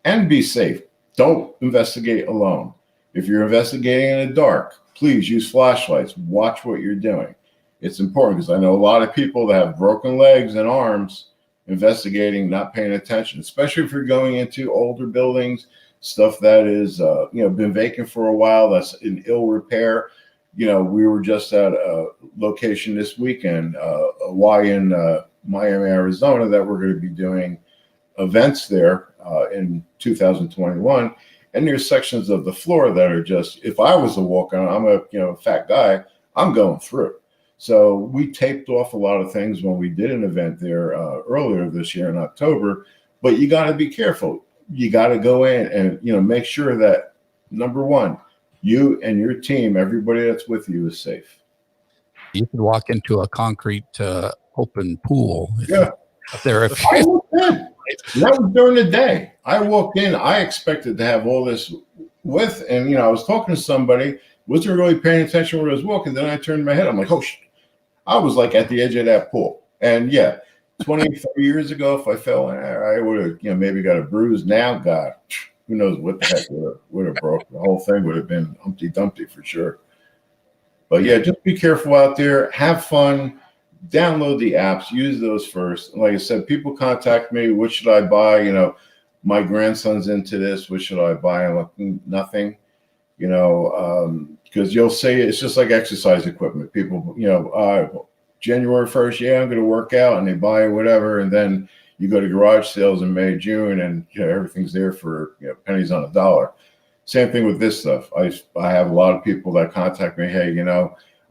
and be safe. Don't investigate alone. If you're investigating in the dark, please use flashlights. Watch what you're doing. It's important, because I know a lot of people that have broken legs and arms investigating, not paying attention, especially if you're going into older buildings, stuff that is, been vacant for a while, that's in ill repair. we were just at a location this weekend, in Miami, Arizona, that we're going to be doing events there in 2021. And there's sections of the floor that are just, if I was to walk on, I'm a fat guy, I'm going through. So we taped off a lot of things when we did an event there earlier this year in October. But you got to be careful. You got to go in and make sure that, number one, you and your team, everybody that's with you, is safe. You could walk into a concrete open pool. Yeah. That was during the day. I walked in. I expected to have all this with, and I was talking to somebody, wasn't really paying attention where I was walking. Then I turned my head. I'm like, oh, I was like at the edge of that pool. And 20, 30 years ago, if I fell in there, I would have, maybe got a bruise. Now, God, who knows what the heck would have broke. The whole thing would have been Humpty Dumpty for sure. But just be careful out there. Have fun. Download the apps. Use those first. Like I said, people contact me. What should I buy? My grandson's into this. What should I buy? I'm like, nothing. Because you'll say it's just like exercise equipment. People, January 1st, I'm going to work out, and they buy whatever, and then you go to garage sales in May, June, and everything's there for pennies on a dollar. Same thing with this stuff. I have a lot of people that contact me. Hey,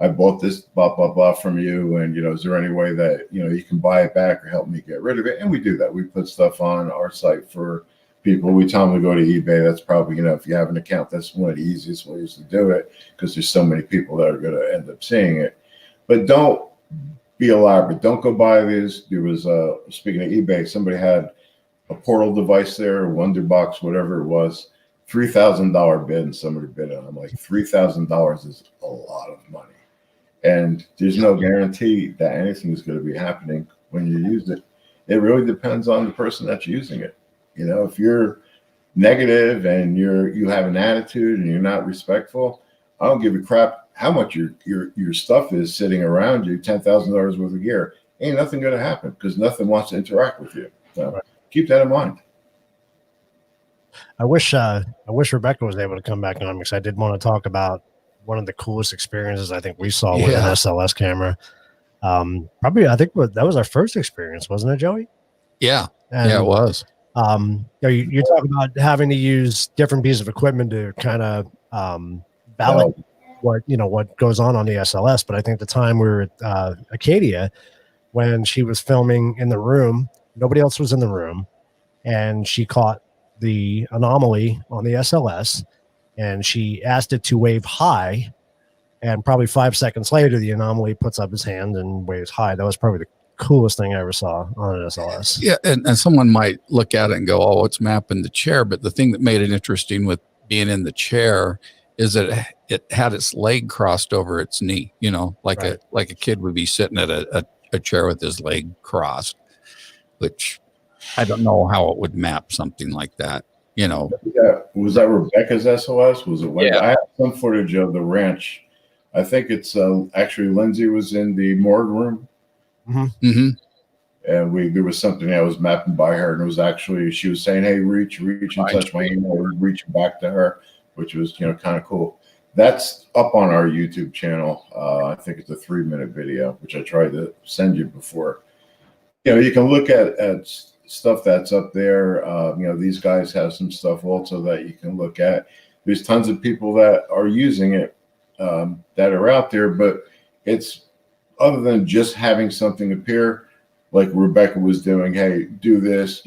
I bought this blah blah blah from you, and is there any way that you can buy it back or help me get rid of it? And we do that. We put stuff on our site for people. We tell them to go to eBay. That's probably if you have an account, that's one of the easiest ways to do it, because there's so many people that are going to end up seeing it. But don't be elaborate. Don't go buy these. There was speaking of eBay, somebody had a portal device there, Wonderbox, whatever it was, $3,000 bid, and somebody bid on it. I'm like, $3,000 is a lot of money. And there's no guarantee that anything is going to be happening when you use it. It really depends on the person that's using it. If you're negative and you have an attitude and you're not respectful, I don't give a crap how much your stuff is sitting around you, $10,000 worth of gear. Ain't nothing going to happen, because nothing wants to interact with you. So keep that in mind. I wish Rebecca was able to come back on, because I did want to talk about one of the coolest experiences I think we saw with an SLS camera. Probably, I think that was our first experience, wasn't it, Joey? Yeah. And, it was. You talk about having to use different pieces of equipment to kind of validate what goes on the SLS. But I think the time we were at Acadia, when she was filming in the room, nobody else was in the room, and she caught the anomaly on the SLS, and she asked it to wave high, and probably 5 seconds later, the anomaly puts up his hand and waves high. That was probably the coolest thing I ever saw on an SLS. Yeah, and someone might look at it and go, oh, it's mapping the chair. But the thing that made it interesting with being in the chair is that it had its leg crossed over its knee, like a kid would be sitting at a chair with his leg crossed, which I don't know how it would map something like that. Yeah. Was that Rebecca's SLS? Was it? Yeah. I have some footage of the ranch. I think it's actually Lindsay was in the morgue room. Mm-hmm. Mm-hmm. And there was something that was mapping by her, and it was actually, she was saying, hey, reach and touch my hand, or reach back to her, which was kind of cool. That's up on our YouTube channel. I think it's a 3-minute video, which I tried to send you before. You can look at stuff that's up there. These guys have some stuff also that you can look at. There's tons of people that are using it that are out there, but it's other than just having something appear, like Rebecca was doing, hey, do this,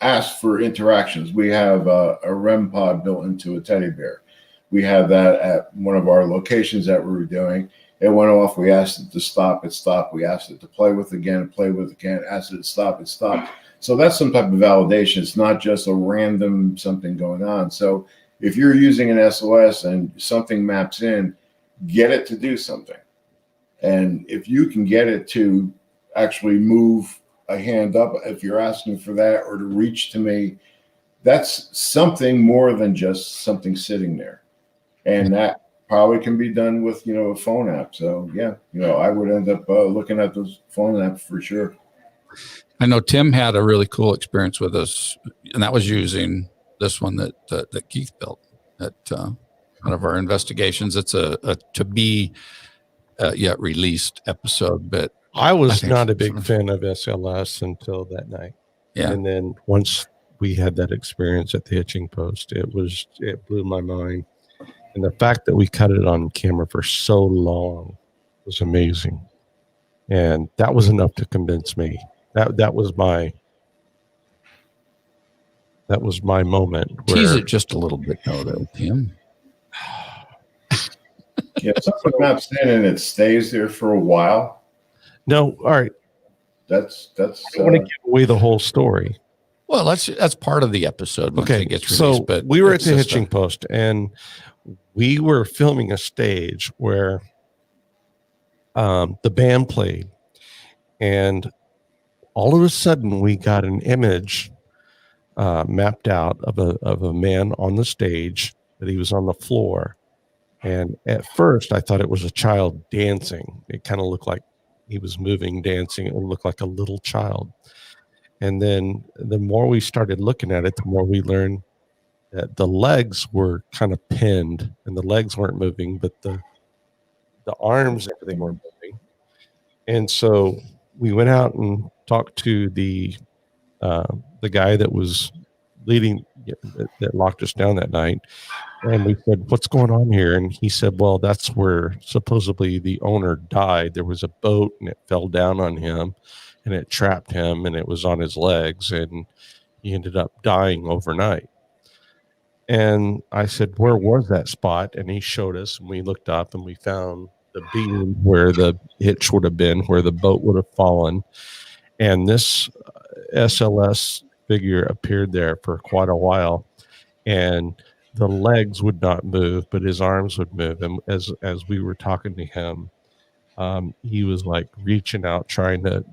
ask for interactions. We have a REM pod built into a teddy bear. We have that at one of our locations that we were doing. It went off. We asked it to stop. It stopped. We asked it to play with again. Asked it to stop. It stopped. So that's some type of validation. It's not just a random something going on. So if you're using an SLS and something maps in, get it to do something. And if you can get it to actually move a hand up, if you're asking for that, or to reach to me, that's something more than just something sitting there. And that probably can be done with, a phone app. So yeah, I would end up looking at those phone apps for sure. I know Tim had a really cool experience with us, and that was using this one that Keith built. one of our investigations. It's a to be yet released episode, but I was not a it's big fan of SLS until that night. yeah. And then once we had that experience at the hitching post, it blew my mind. And the fact that we cut it on camera for so long was amazing. And that was enough to convince me. That was my moment. Tease it just a little bit, though, Tim. Yeah, something I'm not saying, and it stays there for a while. No, all right. That's. I don't want to give away the whole story. Well, that's part of the episode. Once Okay, it gets released, so but we were at it's the just hitching post, and we were filming a stage where the band played, and all of a sudden we got an image mapped out of a man on the stage, that he was on the floor. And at first I thought it was a child dancing. It kind of looked like he was moving, dancing. It looked like a little child. And then the more we started looking at it, the more we learned that the legs were kind of pinned, and the legs weren't moving, but the arms, everything were moving. And so we went out and talked to the guy that was leading, that locked us down that night. And we said, what's going on here? And he said, well, that's where supposedly the owner died. There was a boat and it fell down on him and it trapped him, and it was on his legs, and he ended up dying overnight. And I said, where was that spot? And he showed us, and we looked up and we found the beam where the hitch would have been, where the boat would have fallen. And this SLS figure appeared there for quite a while, and the legs would not move, but his arms would move. And as we were talking to him, he was like reaching out, trying to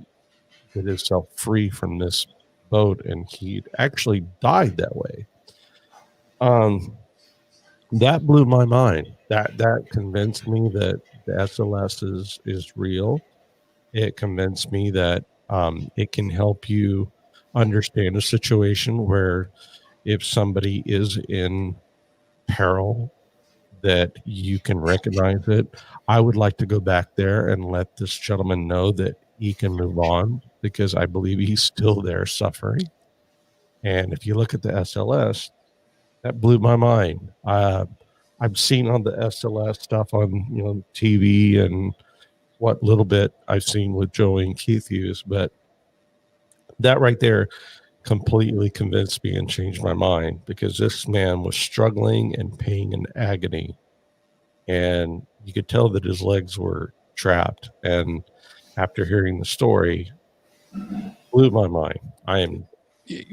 get himself free from this boat, and he actually died that way. That blew my mind. That convinced me that the SLS is real. It convinced me that it can help you understand a situation where if somebody is in peril, that you can recognize it. I would like to go back there and let this gentleman know that he can move on, because I believe he's still there suffering. And if you look at the SLS, that blew my mind. I've seen on the SLS stuff on TV and what little bit I've seen with Joey and Keith Hughes, but that right there completely convinced me and changed my mind, because this man was struggling and pain and agony, and you could tell that his legs were trapped. And after hearing the story, blew my mind.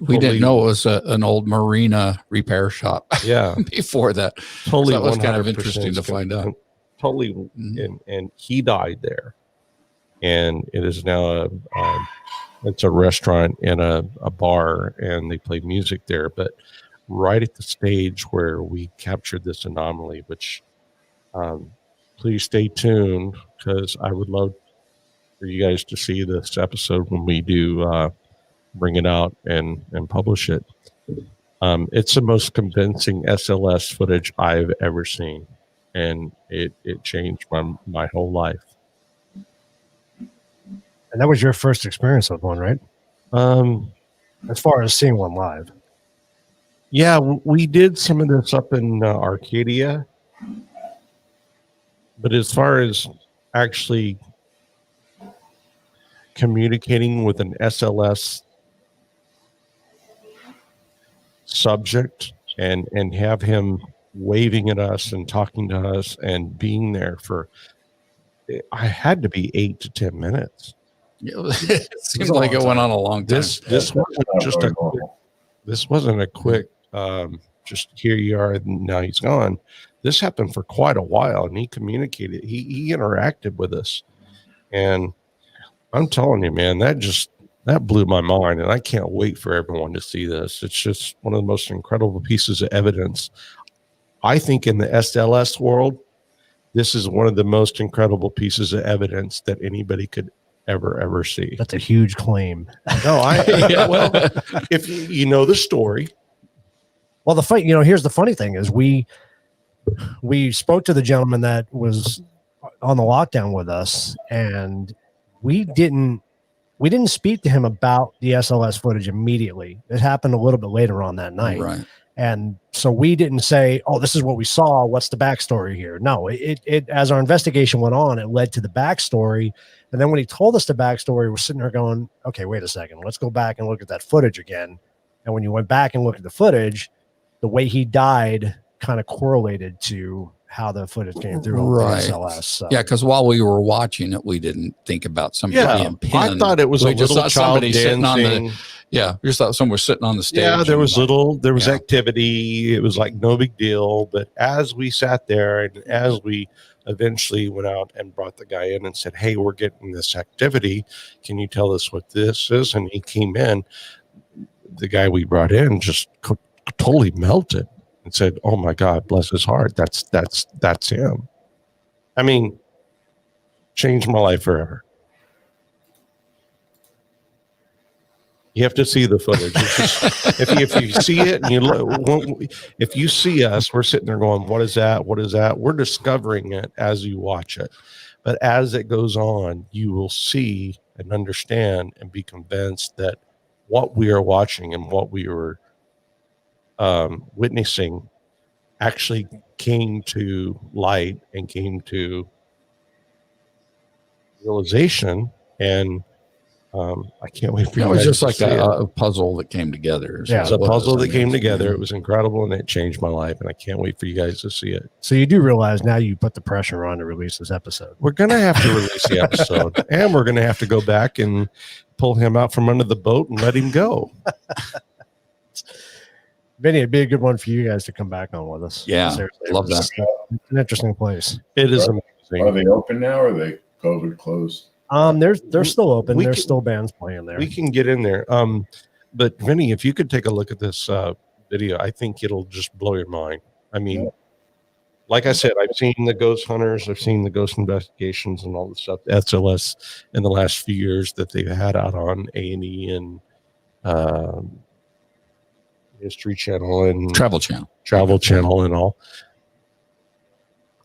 We didn't know it was an old marina repair shop. Yeah, before that, totally. So that was kind of interesting to find out. Totally, and he died there, and it is now it's a restaurant and a bar, and they play music there. But right at the stage where we captured this anomaly, which please stay tuned, because I would love for you guys to see this episode when we do bring it out and publish it. It's the most convincing SLS footage I've ever seen, and it changed my whole life. And that was your first experience with one, right? As far as seeing one live. Yeah, we did some of this up in Arcadia. But as far as actually communicating with an SLS subject and have him waving at us and talking to us and being there I had to be 8 to 10 minutes. It seems like it went on a long time. This wasn't a quick just here you are and now he's gone. This happened for quite a while, and he communicated, he interacted with us. And I'm telling you, man, that blew my mind, and I can't wait for everyone to see this. It's just one of the most incredible pieces of evidence. I think in the SLS world, this is one of the most incredible pieces of evidence that anybody could ever see. That's a huge claim. No, well, if you know the story. Well, here's the funny thing is we spoke to the gentleman that was on the lockdown with us, and we didn't speak to him about the SLS footage immediately. It happened a little bit later on that night. Right. And so we didn't say, oh, this is what we saw. What's the backstory here? No, it as our investigation went on, it led to the backstory. And then when he told us the backstory, we're sitting there going, okay, wait a second. Let's go back and look at that footage again. And when you went back and looked at the footage, the way he died kind of correlated to how the footage came through on Right. the SLS. So. Yeah, because while we were watching it, we didn't think about somebody being pinned. I thought it was we a just little thought child somebody sitting on dancing. we just thought someone was sitting on the stage. Yeah, there was Yeah. activity. It was like no big deal. But as we sat there and as we eventually went out and brought the guy in and said, hey, we're getting this activity. Can you tell us what this is? And he came in. The guy we brought in just totally melted and said, oh my God, bless his heart. That's him. I mean, changed my life forever. You have to see the footage. If you see it and you look, if you see us, we're sitting there going, what is that? What is that? We're discovering it as you watch it. But as it goes on, you will see and understand and be convinced that what we are watching and what we were witnessing actually came to light and came to realization. And I can't wait for you. It was guys just to like see it. a puzzle that came together. Yeah, It's a puzzle that came together. Yeah. It was incredible, and it changed my life. And I can't wait for you guys to see it. So you do realize now you put the pressure on to release this episode. We're gonna have to release the episode, and we're gonna have to go back and pull him out from under the boat and let him go. Vinny, it'd be a good one for you guys to come back on with us. Yeah, Seriously, love it's an interesting place. It is Are amazing. they open now or are they COVID closed? They're still open. We There's can- still bands playing there. We can get in there. But Vinny, if you could take a look at this video, I think it'll just blow your mind. I mean, like I said, I've seen the ghost hunters, I've seen the ghost investigations and all the stuff, SLS in the last few years that they've had out on A&E and History Channel and Travel Channel. Travel Channel and all.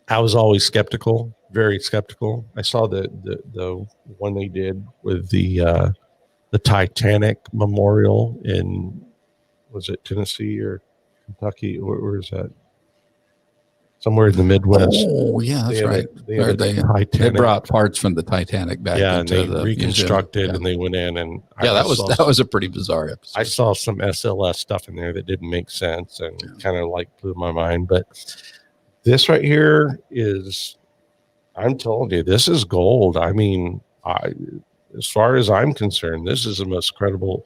I was always skeptical, very skeptical. I saw the one they did with the Titanic Memorial in, was it Tennessee or Kentucky? Where is that? Somewhere in the Midwest. Oh, yeah, that's right. They They brought parts from the Titanic back and into they the reconstructed museum. and they went in and Yeah, that was a pretty bizarre episode. I saw some SLS stuff in there that didn't make sense and kind of like blew my mind. But this right here is, I'm telling you, this is gold. I mean, as far as I'm concerned, this is the most credible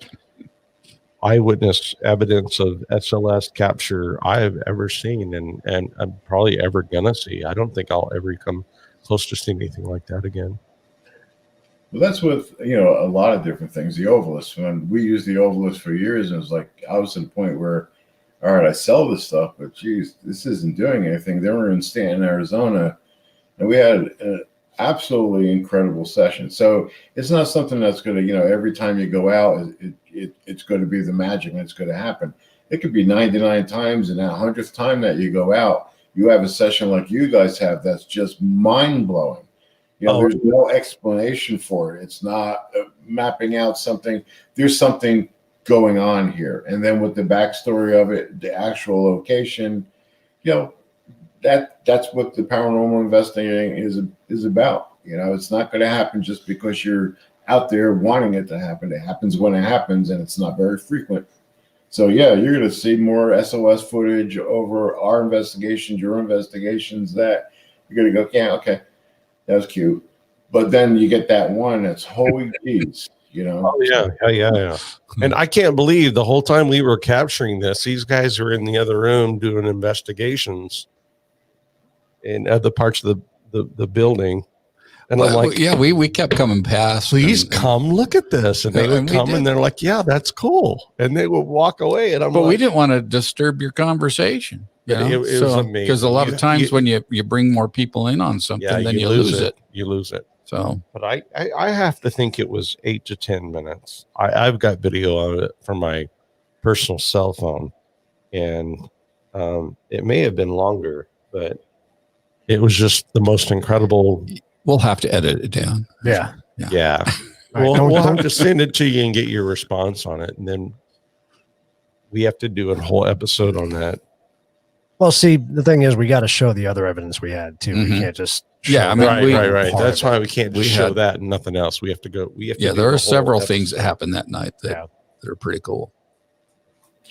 eyewitness evidence of SLS capture I have ever seen, and I'm probably ever gonna see. I don't think I'll ever come close to seeing anything like that again. Well, that's with, a lot of different things. The Ovilus, when we used the Ovilus for years, and it was like, I was to the point where, all right, I sell this stuff, but geez, this isn't doing anything. Then we were in Stanton, Arizona, and we had an absolutely incredible session. So it's not something that's going to, every time you go out, it's going to be the magic and it's going to happen. It could be 99 times, and that 100th time that you go out, you have a session like you guys have that's just mind-blowing. There's no explanation for it. It's not mapping out something. There's something going on here. And then with the backstory of it, the actual location, that's what the paranormal investigating is about. It's not going to happen just because you're out there wanting it to happen. It happens when it happens, and it's not very frequent. So yeah, you're going to see more SOS footage over our investigations, your investigations, that you're going to go, yeah, okay, that was cute. But then you get that one that's holy geez, Oh yeah. And I can't believe the whole time we were capturing this, these guys were in the other room doing investigations in other parts of the building. And I'm like, we kept coming past. please come look at this. And they would come and they're like, yeah, that's cool. And they would walk away. And but we didn't want to disturb your conversation. It was amazing. Because a lot of times when you bring more people in on something, then you lose it. You lose it. So, but I have to think it was 8 to 10 minutes. I've got video of it from my personal cell phone, and it may have been longer, but it was just the most incredible. We'll have to edit it down. Yeah. Yeah. We'll have to send it to you and get your response on it. And then we have to do a whole episode on that. Well, see, the thing is, we got to show the other evidence we had too. We can't just I mean, right. That's why we can't just show that and nothing else. We have to go. We have to. There are several things that happened that night that are pretty cool.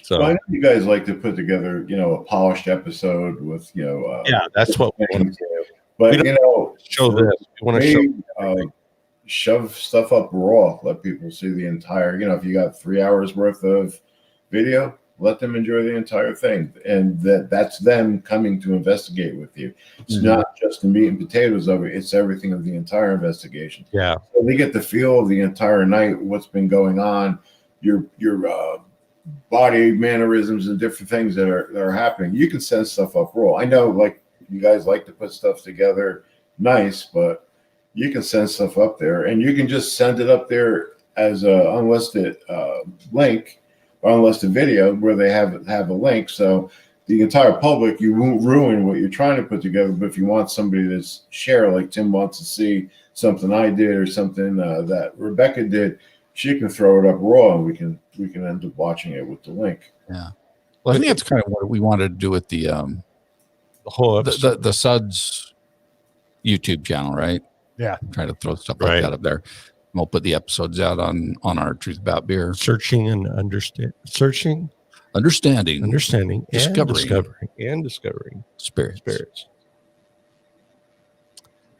So I know you guys like to put together, a polished episode with, that's what we want to do. But show this. We want to show. Shove stuff up raw. Let people see the entire. If you got 3 hours worth of video, let them enjoy the entire thing, and that's them coming to investigate with you. It's not just the meat and potatoes of it; it's everything of the entire investigation. Yeah, so they get the feel of the entire night, what's been going on, your body mannerisms and different things that are happening. You can send stuff up raw. I know, like you guys like to put stuff together nice, but you can send stuff up there, and you can just send it up there as a unlisted link. Unless the video where they have a link, so the entire public, you won't ruin what you're trying to put together. But if you want somebody to share, like Tim wants to see something I did or something that Rebecca did, she can throw it up raw, and we can end up watching it with the link. Yeah, well, I think that's kind of what we wanted to do with the whole episode. the Suds YouTube channel, right? Yeah, try to throw stuff like that up there. We'll put the episodes out on our Truth About Beer. Searching and understanding, discovering, and discovering spirits.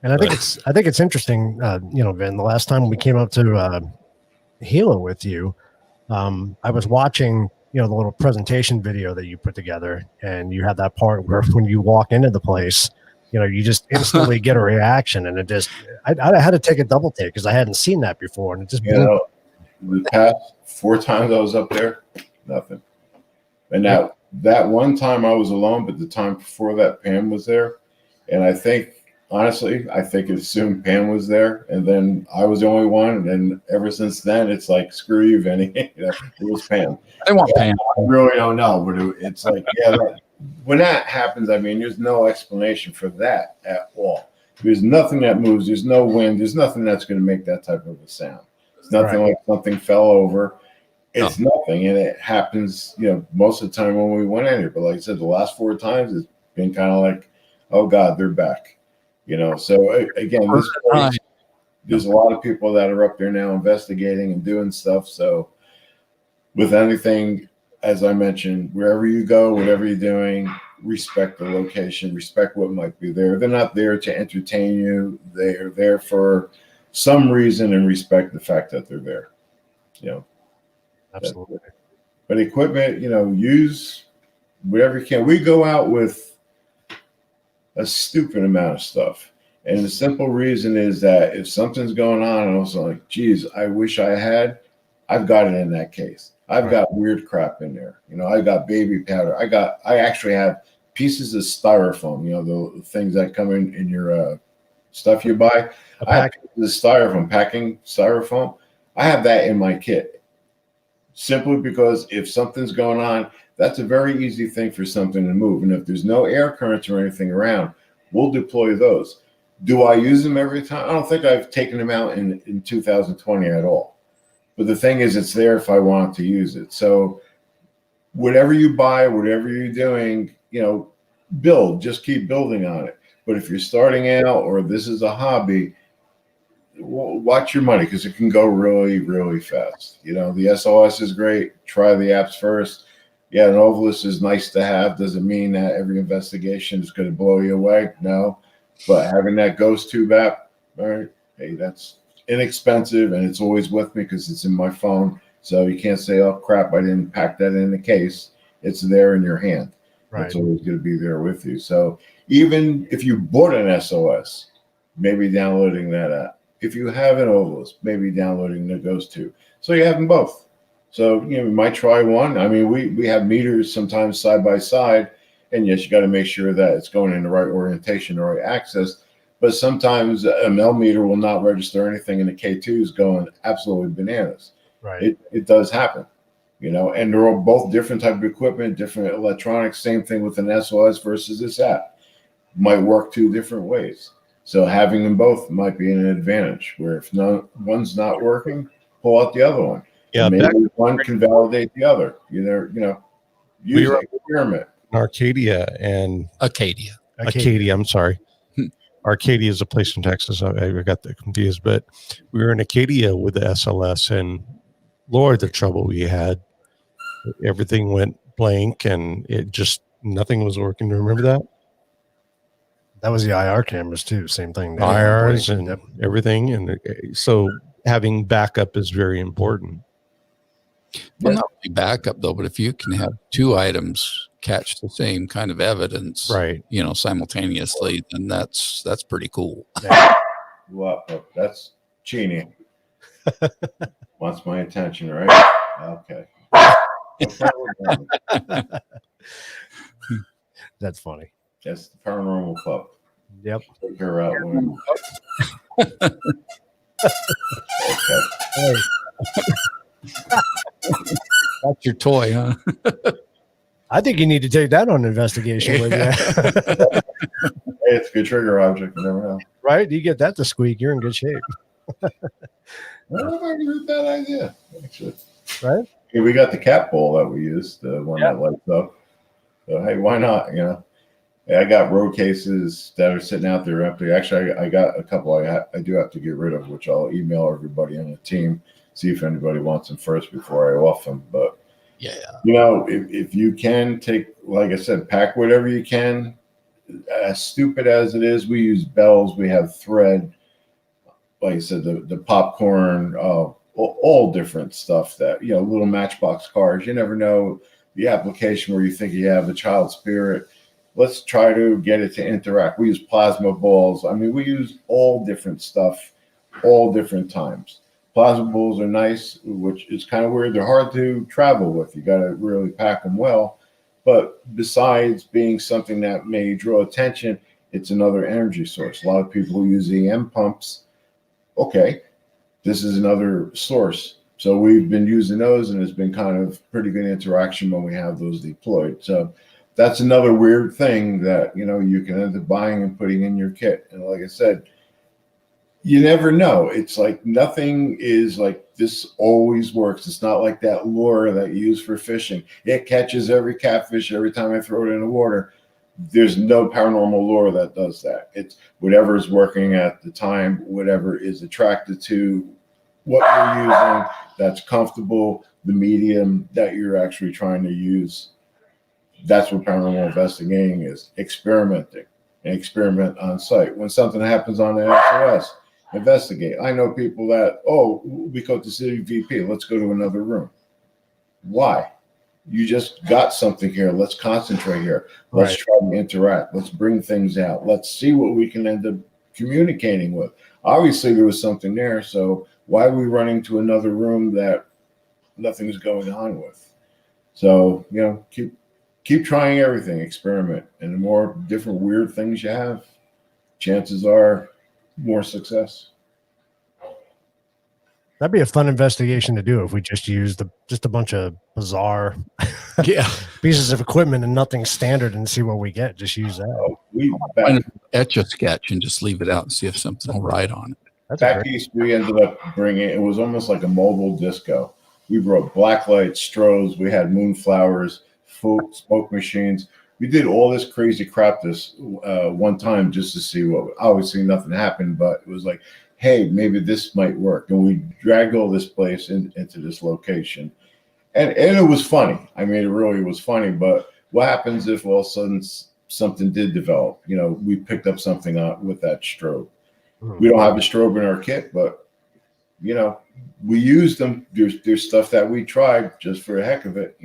And I think it's interesting, Vin. The last time we came up to Hilo with you, I was watching, the little presentation video that you put together, and you had that part where when you walk into the place, you just instantly get a reaction, and it just, I had to take a double take because I hadn't seen that before, and it just the past 4 times I was up there, nothing. And that one time I was alone, but the time before that, Pam was there, and I think it assumed Pam was there, and then I was the only one, and ever since then, it's like, screw you, Vinny. It was Pam. I want Pam. I really don't know, but it's like, when that happens, I mean, there's no explanation for that at all. There's nothing that moves. There's no wind. There's nothing that's going to make that type of a sound. It's nothing like something fell over. It's nothing, and it happens, most of the time when we went in here. But like I said, the last 4 times, it's been kind of like, oh God, they're back. So again, this place, there's a lot of people that are up there now investigating and doing stuff. So with anything, as I mentioned, wherever you go, whatever you're doing, respect the location, respect what might be there. They're not there to entertain you. They're there for some reason, and respect the fact that they're there. Absolutely. But equipment, use whatever you can. We go out with a stupid amount of stuff. And the simple reason is that if something's going on, and also like, geez, I wish I've got it in that case. I've got weird crap in there. I've got baby powder. I actually have pieces of styrofoam, the things that come in your stuff you buy. I have the packing styrofoam. I have that in my kit simply because if something's going on, that's a very easy thing for something to move. And if there's no air currents or anything around, we'll deploy those. Do I use them every time? I don't think I've taken them out in 2020 at all. But the thing is, it's there if I want to use it. So whatever you buy, whatever you're doing, just keep building on it. But if you're starting out or this is a hobby, watch your money because it can go really, really fast. The SLS is great. Try the apps first. Yeah, an Ovilus is nice to have. Doesn't mean that every investigation is going to blow you away. No. But having that Ghost Tube app, all right, hey, that's inexpensive, and it's always with me because it's in my phone. So you can't say, oh crap, I didn't pack that in the case. It's there in your hand. Right. It's always going to be there with you. So even if you bought an SOS, maybe downloading that app. If you have an Ovilus, maybe downloading the Ghost Tube. So you have them both. So you might try one. I mean, we have meters sometimes side by side, and yes, you got to make sure that it's going in the right orientation, the right axis. But sometimes a Mel meter will not register anything, and the K2 is going absolutely bananas. Right. It does happen, and they're all both different type of equipment, different electronics. Same thing with an SOS versus this app. might work two different ways. So having them both might be an advantage, where if one's not working, pull out the other one. Yeah, maybe one can validate the other. Use it, experiment. Arcadia and Acadia. I'm sorry. Arcadia is a place in Texas. I got that confused, but we were in Acadia with the SLS, and Lord, the trouble we had. Everything went blank, and it just nothing was working. Remember that? That was the IR cameras too. Same thing. IRs and everything, and so having backup is very important. Well, not really backup though, but if you can have two items catch the same kind of evidence, right? Simultaneously, then that's pretty cool. Well, that's cheating. Wants my attention, right? Okay. That's funny. That's the paranormal club. Yep. Take her out. Hey. That's your toy, huh? I think you need to take that on an investigation with you. Hey, it's a good trigger object. You never know. Right? You get that to squeak, you're in good shape. I don't know if I agree with that idea, actually. Right? Hey, we got the cat bowl that we use, the one that lights up. So, hey, why not? Hey, I got road cases that are sitting out there empty. Actually, I got a couple I do have to get rid of, which I'll email everybody on the team, see if anybody wants them first before I off them. But yeah, if you can take, like I said, pack whatever you can. As stupid as it is, we use bells, we have thread, like I said, the popcorn, all different stuff that, little matchbox cars. You never know the application where you think you have a child spirit. Let's try to get it to interact. We use plasma balls. I mean, we use all different stuff, all different times. Plasma balls are nice, which is kind of weird. They're hard to travel with. You got to really pack them well. But besides being something that may draw attention, it's another energy source. A lot of people who use EM pumps, okay, this is another source. So we've been using those, and it's been kind of pretty good interaction when we have those deployed. So that's another weird thing that, you can end up buying and putting in your kit. And like I said, you never know. It's like nothing is like this always works. It's not like that lure that you use for fishing. It catches every catfish every time I throw it in the water. There's no paranormal lure that does that. It's whatever is working at the time, whatever is attracted to what you're using, that's comfortable, the medium that you're actually trying to use. That's what paranormal investigating is, experimenting, and experiment on site. When something happens on the SLS, investigate. I know people that, we go to city VP, let's go to another room. Why? You just got something here. Let's concentrate here. Let's try to interact. Let's bring things out. Let's see what we can end up communicating with. Obviously, there was something there. So why are we running to another room that nothing's going on with? So, keep trying everything, experiment. And the more different weird things you have, chances are more success. That'd be a fun investigation to do if we just used just a bunch of bizarre pieces of equipment and nothing standard and see what we get. Just use that. Etch a sketch and just leave it out and see if something will write on it. Back east, we ended up bringing, it was almost like a mobile disco. We brought black lights, strobes, we had moonflowers, smoke machines. We did all this crazy crap this one time just to see what, obviously nothing happened, but it was like, hey, maybe this might work. And we dragged all this place into this location. And it was funny. I mean, it really was funny, but what happens if all of a sudden something did develop? We picked up something with that strobe. We don't have a strobe in our kit, but, we used them. There's stuff that we tried just for the heck of it,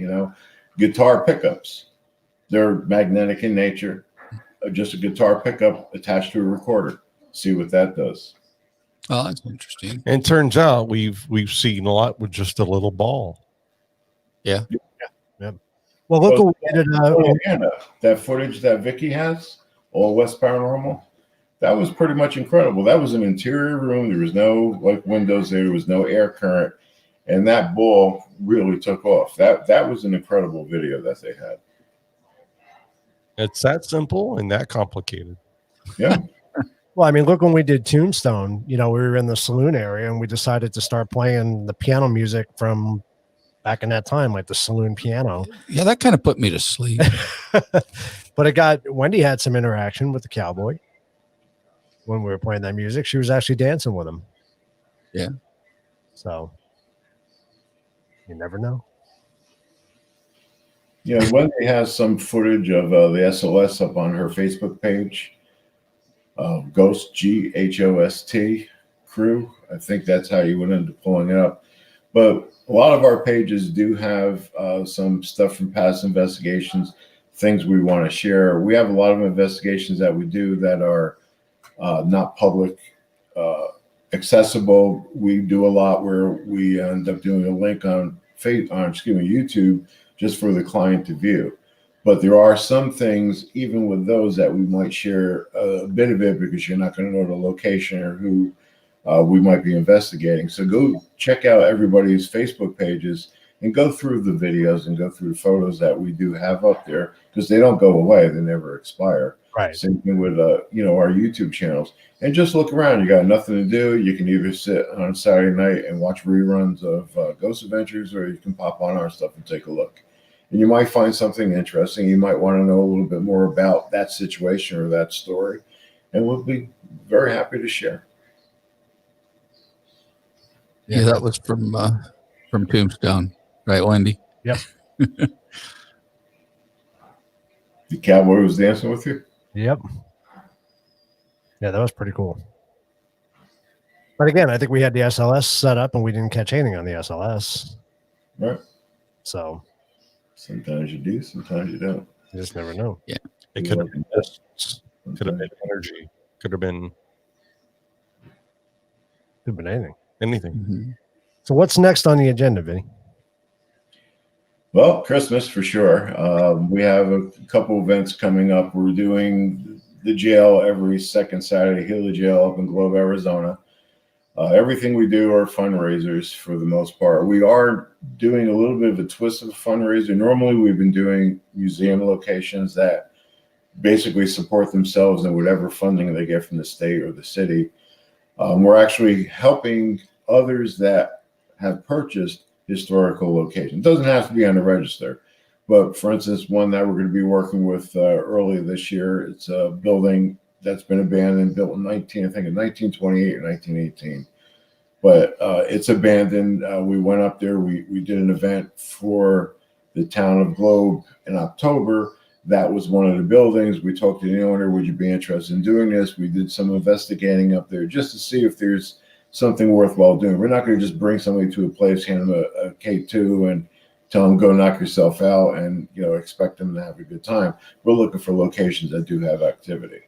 guitar pickups. They're magnetic in nature. Just a guitar pickup attached to a recorder. See what that does. Oh, that's interesting. And it turns out we've seen a lot with just a little ball. Yeah. Well, look what we did. That footage that Vicky has, All West Paranormal, that was pretty much incredible. That was an interior room. There was no windows there. There was no air current. And that ball really took off. That was an incredible video that they had. It's that simple and that complicated. Yeah. Well, I mean, look, when we did Tombstone, we were in the saloon area and we decided to start playing the piano music from back in that time, like the saloon piano. Yeah, that kind of put me to sleep. But Wendy had some interaction with the cowboy when we were playing that music. She was actually dancing with him. Yeah. So you never know. Yeah, Wendy has some footage of the SLS up on her Facebook page. Ghost, GHOST crew. I think that's how you would end up pulling it up. But a lot of our pages do have some stuff from past investigations, things we want to share. We have a lot of investigations that we do that are not public accessible. We do a lot where we end up doing a link on YouTube just for the client to view. But there are some things, even with those, that we might share a bit of it because you're not going to know the location or who we might be investigating. So go check out everybody's Facebook pages and go through the videos and go through the photos that we do have up there, because they don't go away. They never expire. Right. Same thing with, our YouTube channels. And just look around. You got nothing to do. You can either sit on Saturday night and watch reruns of Ghost Adventures, or you can pop on our stuff and take a look. And you might find something interesting. You might want to know a little bit more about that situation or that story. And we'll be very happy to share. Yeah, that was from Tombstone, right, Wendy? Yep. The cowboy was dancing with you? Yep. Yeah, that was pretty cool. But again, I think we had the SLS set up and we didn't catch anything on the SLS. Right. So sometimes you do, sometimes you don't. You just never know. Yeah. It could have been distance, could have been energy, could have been anything. Anything. Mm-hmm. So what's next on the agenda, Vinny? Well, Christmas for sure. We have a couple events coming up. We're doing the jail every second Saturday, Gila Jail up in Globe, Arizona. Everything we do are fundraisers for the most part. We are doing a little bit of a twist of a fundraiser. Normally, we've been doing museum locations that basically support themselves in whatever funding they get from the state or the city. We're actually helping others that have purchased historical locations. It doesn't have to be on the register, but for instance, one that we're going to be working with early this year, it's a building that's been abandoned, built in 1928 or 1918. But it's abandoned. We went up there. We did an event for the town of Globe in October. That was one of the buildings. We talked to the owner. Would you be interested in doing this? We did some investigating up there just to see if there's something worthwhile doing. We're not going to just bring somebody to a place, hand them a K2 and tell them go knock yourself out and expect them to have a good time. We're looking for locations that do have activity.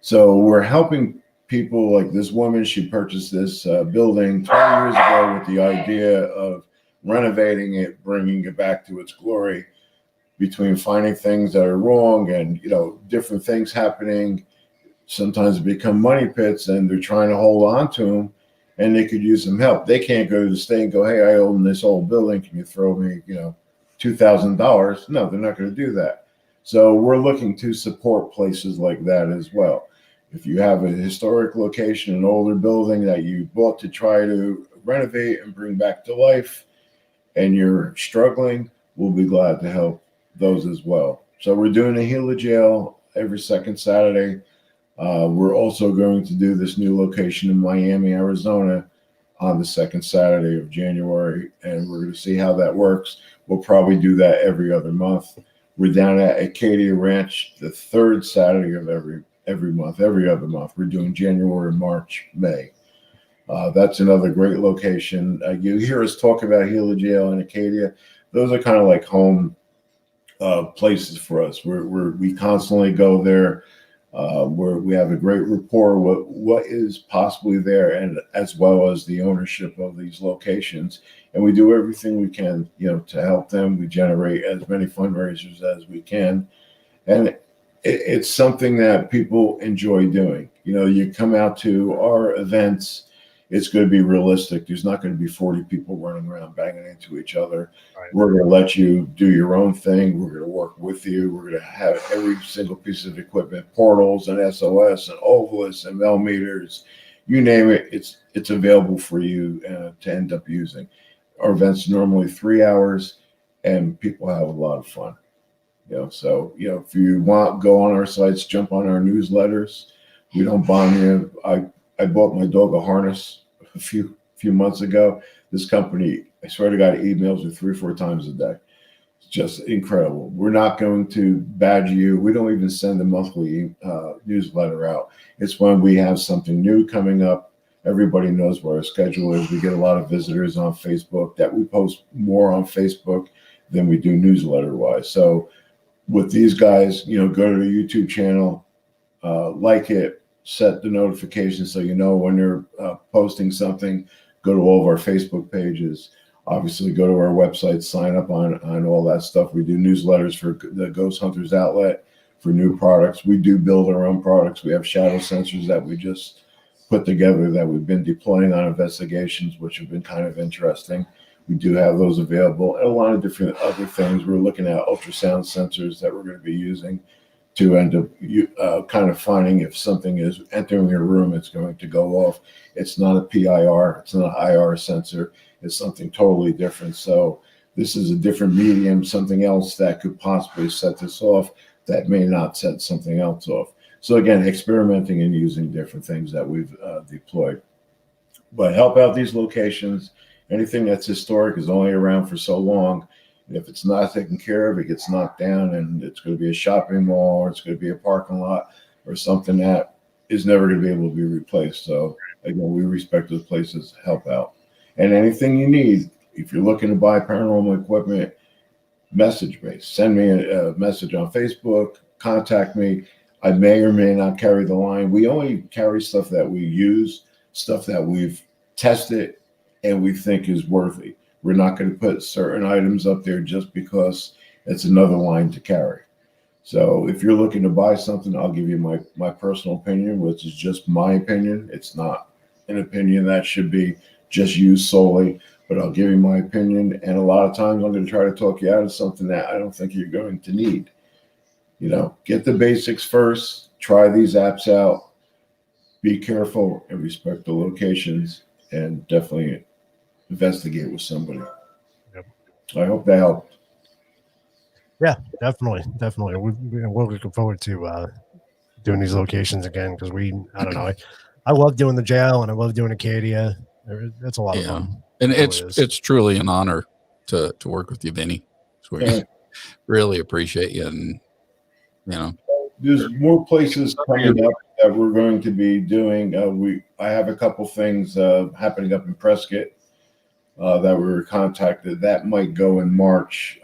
So we're helping people like this woman. She purchased this building 20 years ago with the idea of renovating it, bringing it back to its glory. Between finding things that are wrong and different things happening, sometimes it become money pits, and they're trying to hold on to them, and they could use some help. They can't go to the state and go, "Hey, I own this old building. Can you throw me, $2,000?" No, they're not going to do that. So we're looking to support places like that as well. If you have a historic location, an older building that you bought to try to renovate and bring back to life, and you're struggling, we'll be glad to help those as well. So we're doing a Gila Jail every second Saturday. We're also going to do this new location in Miami, Arizona on the second Saturday of January, and we're going to see how that works. We'll probably do that every other month. We're down at Acadia Ranch the third Saturday of every month, every other month. We're doing January, March, May. That's another great location. You hear us talk about Gila Jail and Acadia. Those are kind of like home places for us. We constantly go there. We have a great rapport with what is possibly there, and as well as the ownership of these locations. And we do everything we can, to help them. We generate as many fundraisers as we can, and it's something that people enjoy doing. You come out to our events. it's going to be realistic. There's not going to be 40 people running around banging into each other. Right. We're going to let you do your own thing. We're going to work with you. We're going to have every single piece of equipment, portals and SOS and Ovilus and Melmeters, you name it. It's available for you to end up using. Our events are normally 3 hours, and people have a lot of fun. So if you want, go on our sites, jump on our newsletters. We don't bomb you. I bought my dog a harness a few months ago. This company, I swear to God, emails me 3-4 times a day. It's just incredible. We're not going to badger you. We don't even send a monthly newsletter out. It's when we have something new coming up. Everybody knows what our schedule is. We get a lot of visitors on Facebook that we post more on Facebook than we do newsletter wise. So with these guys, go to the YouTube channel, like it, set the notifications so you know when they're posting something. Go to all of our Facebook pages. Obviously, go to our website, sign up on all that stuff. We do newsletters for the Ghost Hunters outlet for new products. We do build our own products. We have shadow sensors that we just put together that we've been deploying on investigations, which have been kind of interesting. We do have those available, and a lot of different other things. We're looking at ultrasound sensors that we're going to be using to end up kind of finding if something is entering your room, it's going to go off. It's not a PIR, it's not an IR sensor, it's something totally different. So this is a different medium, something else that could possibly set this off that may not set something else off. So again, experimenting and using different things that we've deployed. But help out these locations. Anything that's historic is only around for so long. If it's not taken care of, it gets knocked down, and it's going to be a shopping mall, or it's going to be a parking lot, or something that is never going to be able to be replaced. So again, we respect those places, help out. And anything you need, if you're looking to buy paranormal equipment, message me. Send me a message on Facebook, contact me. I may or may not carry the line. We only carry stuff that we use, stuff that we've tested and we think is worthy. We're not going to put certain items up there just because it's another line to carry. So if you're looking to buy something, I'll give you my personal opinion, which is just my opinion. It's not an opinion that should be just used solely, but I'll give you my opinion. And a lot of times I'm going to try to talk you out of something that I don't think you're going to need. Get the basics first, try these apps out, be careful and respect the locations, and definitely investigate with somebody. Yep. I hope that helped. Yeah, definitely. We're looking forward to doing these locations again, because I don't know, I love doing the jail and I love doing Acadia. It's a lot of fun. And it it's truly an honor to work with you, Vinny. So we really appreciate you, and there's more places coming up that we're going to be doing. I have a couple things happening up in Prescott that we were contacted. That might go in March.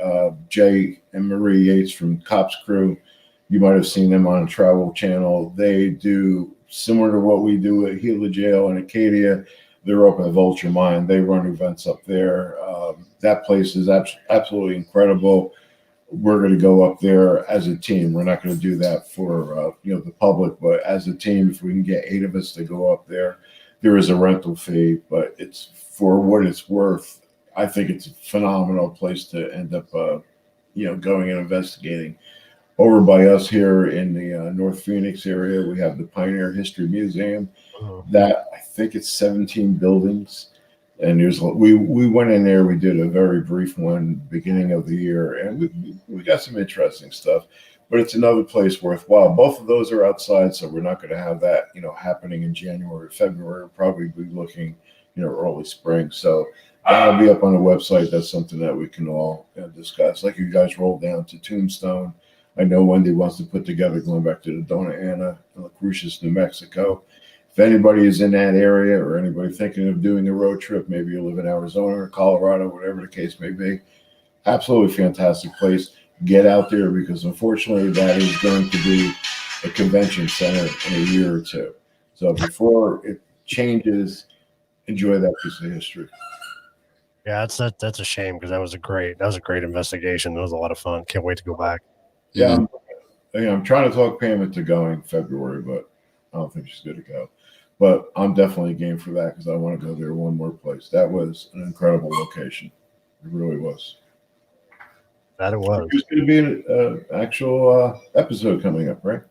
Jay and Marie Yates from Cops Crew, you might have seen them on a travel channel. They do similar to what we do at Gila Jail and Acadia. They're up at Vulture Mine. They run events up there. That place is absolutely incredible. We're going to go up there as a team. We're not going to do that for the public, but as a team, if we can get 8 of us to go up there, there is a rental fee, but it's for what it's worth. I think it's a phenomenal place to end up, going and investigating. Over by us here in the North Phoenix area, we have the Pioneer History Museum. That I think it's 17 buildings. And we went in there. We did a very brief one beginning of the year, and we got some interesting stuff. But it's another place worthwhile. Both of those are outside, so we're not going to have that happening in January or February. We'll probably be looking early spring. So that'll be up on the website. That's something that we can all discuss. Like you guys rolled down to Tombstone. I know Wendy wants to put together going back to the Dona Ana and La Cruces, New Mexico. If anybody is in that area or anybody thinking of doing a road trip, maybe you live in Arizona or Colorado, whatever the case may be, absolutely fantastic place. Get out there, because unfortunately that is going to be a convention center in a year or two. So before it changes, enjoy that piece of history. Yeah, that's a shame, because that was a great investigation. It was a lot of fun. Can't wait to go back. Yeah, I'm trying to talk Pam into going February, but I don't think she's going to go. But I'm definitely game for that because I want to go there one more place. That was an incredible location. It really was. That it was. There's going to be an actual episode coming up, right?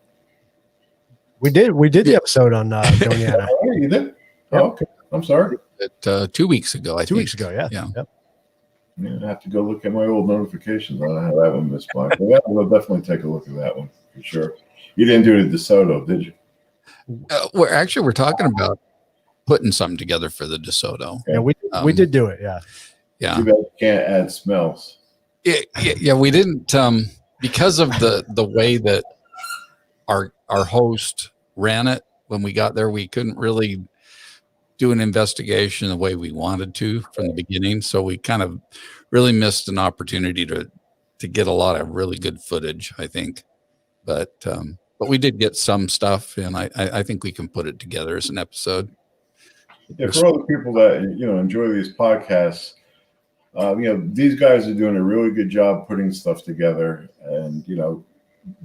We did the episode on Doniana. Oh, you did? Oh, okay. I'm sorry. 2 weeks ago, I think. 2 weeks ago, yeah. Yeah. Yep. Yeah, I have to go look at my old notifications. I don't know how that one missed by. But yeah, we'll definitely take a look at that one for sure. You didn't do it at DeSoto, did you? We're talking about putting something together for the DeSoto. Yeah, we did do it. Yeah. Yeah. Too bad you can't add smells. Yeah, we didn't because of the way that our host ran it when we got there. We couldn't really do an investigation the way we wanted to from the beginning, so we kind of really missed an opportunity to get a lot of really good footage, I think. But we did get some stuff, and I think we can put it together as an episode. Yeah, for all the people that enjoy these podcasts. These guys are doing a really good job putting stuff together, and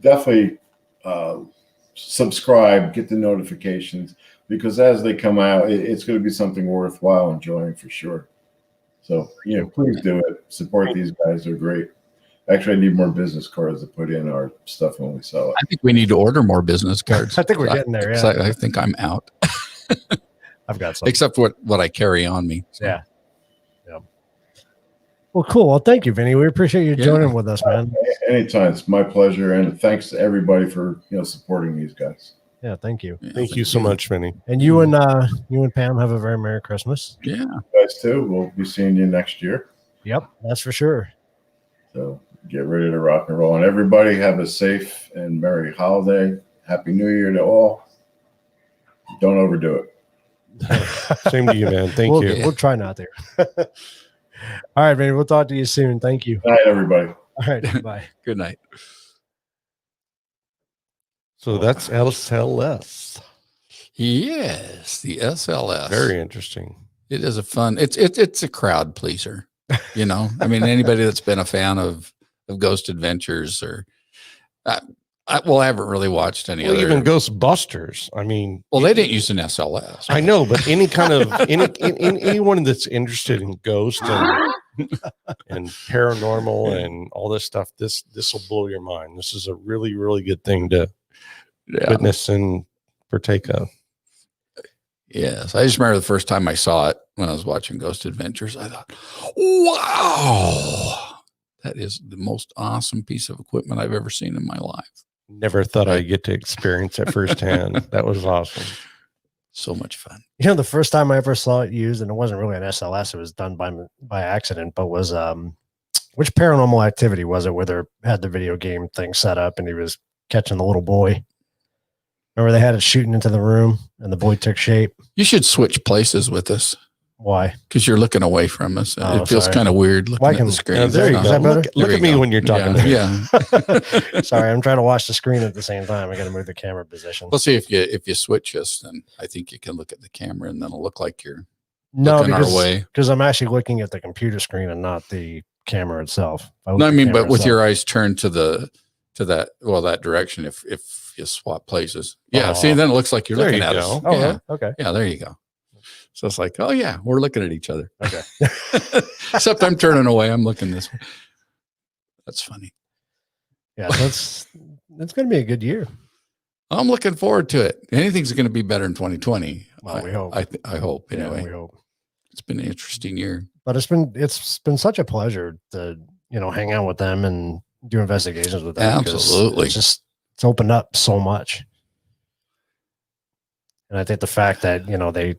definitely subscribe, get the notifications, because as they come out, it's going to be something worthwhile enjoying for sure. So please do it. Support these guys; they're great. Actually, I need more business cards to put in our stuff when we sell it. I think we need to order more business cards. I think we're getting there. Yeah. I think I'm out. I've got some. Except what I carry on me. So. Yeah. Well, cool. Well, thank you, Vinny. We appreciate you joining with us, man. Anytime. It's my pleasure. And thanks to everybody for, supporting these guys. Yeah. Thank you. Yeah, thank you so much, Vinny. And you and Pam have a very Merry Christmas. Yeah. You guys too. We'll be seeing you next year. Yep. That's for sure. So get ready to rock and roll. And everybody have a safe and merry holiday. Happy New Year to all. Don't overdo it. Same to you, man. Thank you. We'll try not to. All right, man. We'll talk to you soon. Thank you. Good night, everybody. All right. Bye. Good night. So that's SLS. Yes, the SLS. Very interesting. It is a fun. It's a crowd pleaser. I mean, anybody that's been a fan of Ghost Adventures or I haven't really watched any other. Even Ghostbusters. I mean, they didn't use an SLS. I know, but any kind of anyone that's interested in ghosts and paranormal and all this stuff, this will blow your mind. This is a really, really good thing to witness and partake of. Yes, I just remember the first time I saw it when I was watching Ghost Adventures. I thought, wow, that is the most awesome piece of equipment I've ever seen in my life. Never thought I'd get to experience it firsthand. That was awesome. So much fun. The first time I ever saw it used, and it wasn't really an SLS, it was done by accident, but was which Paranormal Activity was it where they had the video game thing set up and he was catching the little boy? Remember they had it shooting into the room and the boy took shape? You should switch places with us. Why? Because you're looking away from us. Oh, it feels kind of weird looking at the screen. There you go. Look at me when you're talking. Yeah. Sorry, I'm trying to watch the screen at the same time. I got to move the camera position. We'll see if you switch us, then I think you can look at the camera and then it'll look like you're looking our way. Because I'm actually looking at the computer screen and not the camera itself. But with your eyes turned to that direction, if you swap places. Yeah. See, then it looks like you're looking at us. Oh, yeah. Okay. Yeah, there you go. So it's like, oh yeah, we're looking at each other. Okay. Except I'm turning away. I'm looking this way. That's funny. Yeah, it's going to be a good year. I'm looking forward to it. Anything's going to be better in 2020. Well, we hope. I hope anyway. Yeah, we hope. It's been an interesting year. But it's been such a pleasure to hang out with them and do investigations with them. Absolutely. It's opened up so much. And I think the fact that,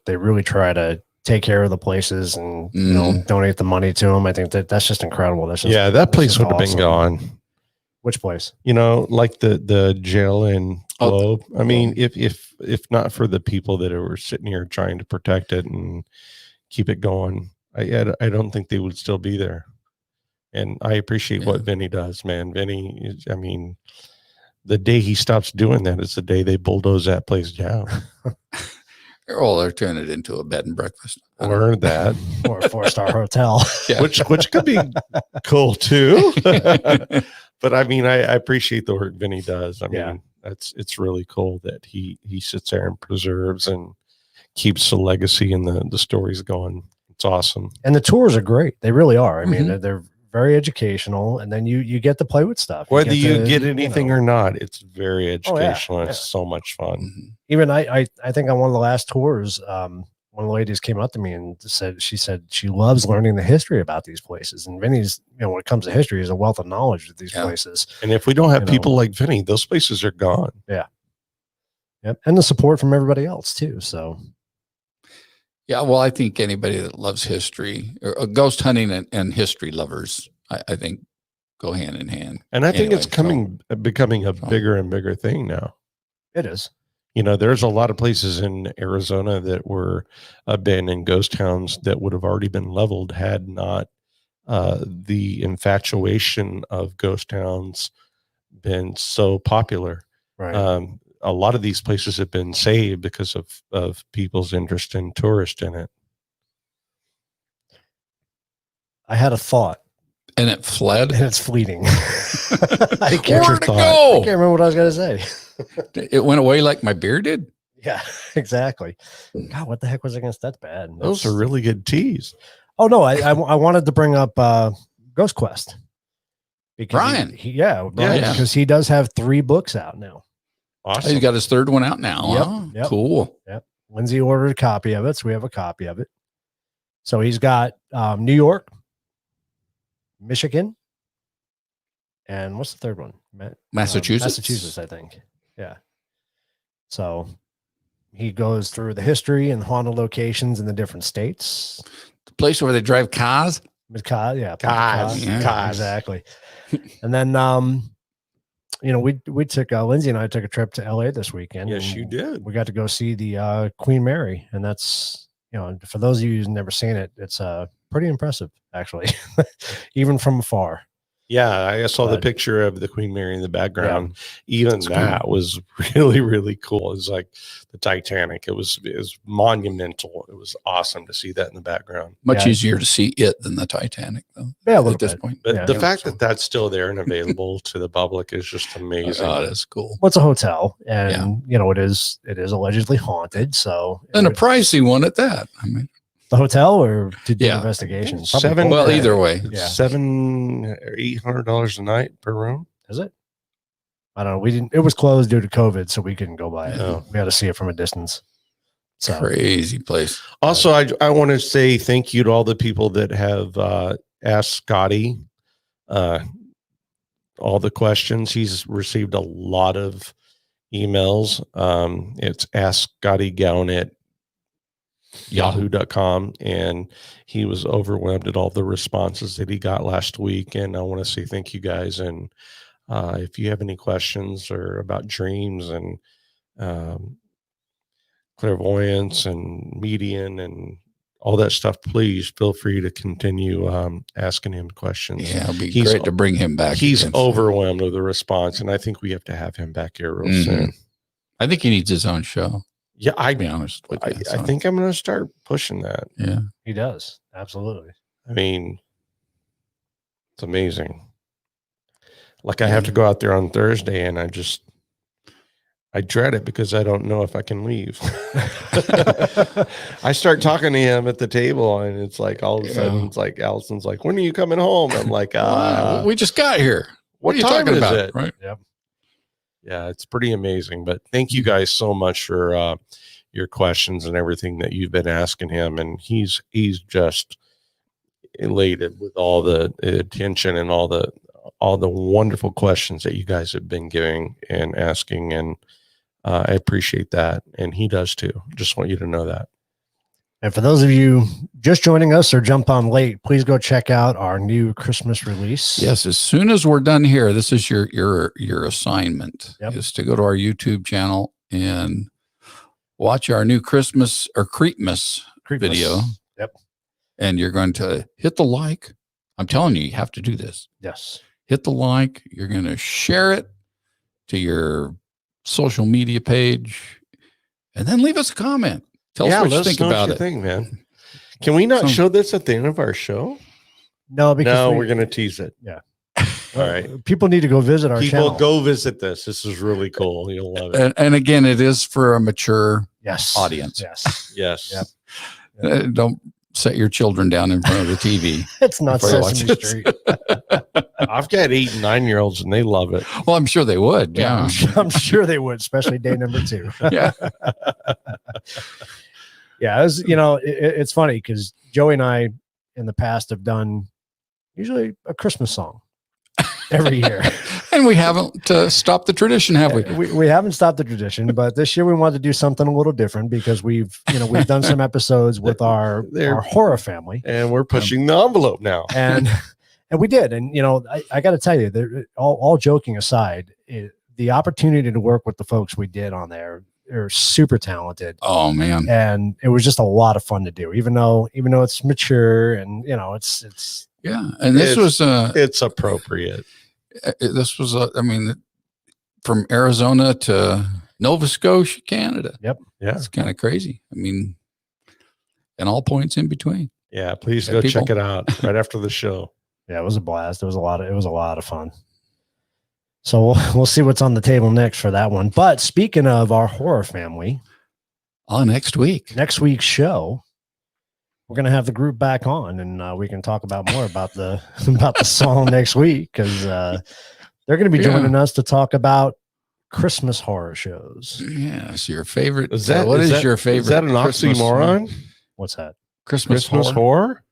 they really try to take care of the places and, donate the money to them. I think that's just incredible. That place would have been gone. Which place? Like the jail in Globe. I mean, if not for the people that were sitting here trying to protect it and keep it going, I don't think they would still be there. And I appreciate what Vinny does, man. Vinny, the day he stops doing that is the day they bulldoze that place down. They're turning it into a bed and breakfast. Or that. Or a 4-star hotel. Yeah. Which could be cool too. But I appreciate the work Vinny does. It's really cool that he sits there and preserves and keeps the legacy and the stories going. It's awesome. And the tours are great. They really are. I mean, they're very educational, and then you get to play with stuff. Whether you get anything or not, it's very educational. Yeah. It's so much fun. Even I think on one of the last tours, one of the ladies came up to me and said she loves learning the history about these places. And Vinny's, when it comes to history, is a wealth of knowledge of these places. And if we don't have people like Vinny, those places are gone. Yeah. Yep. And the support from everybody else too. So yeah, well, I think anybody that loves history or ghost hunting and history lovers, I think go hand in hand. And I think it's becoming a bigger and bigger thing now. It is. There's a lot of places in Arizona that were abandoned ghost towns that would have already been leveled had not the infatuation of ghost towns been so popular. Right. A lot of these places have been saved because of people's interest in tourists in it. I had a thought. And it fled? And it's fleeting. I can't remember what I was going to say. It went away like my beer did? Yeah, exactly. God, what the heck was I going to say? That's bad. Those are really good teas. Oh, no, I wanted to bring up Ghost Quest. Because Brian. Brian, because he does have 3 books out now. Awesome. He's got his 3rd one out now. Yep, Huh? yep. Cool. Yep. Lindsay ordered a copy of it, so we have a copy of it. So he's got New York, Michigan, and what's the 3rd one? Massachusetts. Massachusetts, I think. Yeah. So he goes through the history and haunted locations in the different states. The place where they drive cars? Cars. Yeah. Exactly. And then we took Lindsay and I took a trip to LA this weekend. Yes, you did. We got to go see the Queen Mary, and that's for those of you who've never seen it, it's pretty impressive actually, even from afar. Yeah, I saw the picture of the Queen Mary in the background. Yeah, even that was really, really cool. It was like the Titanic. It was monumental. It was awesome to see that in the background. Much easier to see it than the Titanic, though. Yeah, at this point. But the fact that that's still there and available to the public is just amazing. Oh, that's cool. Well, it's a hotel, and it is allegedly haunted. So and a pricey one at that. I mean. The hotel or to do investigations? Either way. Yeah. $700 or $800 a night per room. Is it? I don't know. It was closed due to COVID, so we couldn't go by it. Oh. We had to see it from a distance. So crazy place. Also, I want to say thank you to all the people that have asked Scotty all the questions. He's received a lot of emails. It's Ask Scotty Gown at yahoo.com, and he was overwhelmed at all the responses that he got last week. And I want to say thank you guys. And if you have any questions or about dreams and clairvoyance and median and all that stuff, please feel free to continue asking him questions. Yeah, it'd be great to bring him back. He's overwhelmed with the response, and I think we have to have him back here real soon. I think he needs his own show. Yeah, I'll be honest with you. I think I'm going to start pushing that. Yeah, he does. Absolutely. I mean, it's amazing. Like I have to go out there on Thursday, and I dread it because I don't know if I can leave. I start talking to him at the table, and it's like all of a sudden, it's like Allison's like, "When are you coming home?" I'm like, we just got here. What are you time talking about?" It? Right? Yep. Yeah, it's pretty amazing. But thank you guys so much for your questions and everything that you've been asking him. And he's just elated with all the attention and all the wonderful questions that you guys have been giving and asking. And I appreciate that. And he does too. Just want you to know that. And for those of you just joining us or jumped on late, please go check out our new Christmas release. Yes, as soon as we're done here, this is your assignment is to go to our YouTube channel and watch our new Christmas or Creepmas video. Yep. And you're going to hit the like. I'm telling you, you have to do this. Yes. Hit the like. You're going to share it to your social media page, and then leave us a comment. Tell us what you think about it. Man. Can we not show this at the end of our show? No, because we're going to tease it. Yeah. All right. People need to go visit our channel. Go visit this. This is really cool. You'll love it. And again, it is for a mature Yes. audience. Yes. Yes. Yep. Don't set your children down in front of the TV. It's not before you watch Sesame this. Street. I've got 8 and 9-year-olds and they love it. Well, I'm sure they would. Yeah, Yeah. I'm sure they would, especially day number 2. Yeah. Yeah, it was, it's funny because Joey and I in the past have done usually a Christmas song every year. And we haven't stopped the tradition, have we? We haven't stopped the tradition, but this year we wanted to do something a little different because we've done some episodes with our horror family, and we're pushing the envelope now. And we did. And I got to tell you, all joking aside, the opportunity to work with the folks we did on there, they're super talented. Oh man. And it was just a lot of fun to do, even though it's mature and it's yeah. And this was it's appropriate. This was from Arizona to Nova Scotia, Canada. Yep. Yeah. It's kind of crazy. I mean, and all points in between. Yeah, please go check it out right after the show. Yeah, it was a blast. It was a lot of fun. So we'll see what's on the table next for that one. But speaking of our horror family, next week's show, we're gonna have the group back on, and we can talk about more about the song next week because they're going to be joining us to talk about Christmas horror shows. Yes, your favorite. Is that your favorite? Is that an oxymoron? What's that? Christmas horror?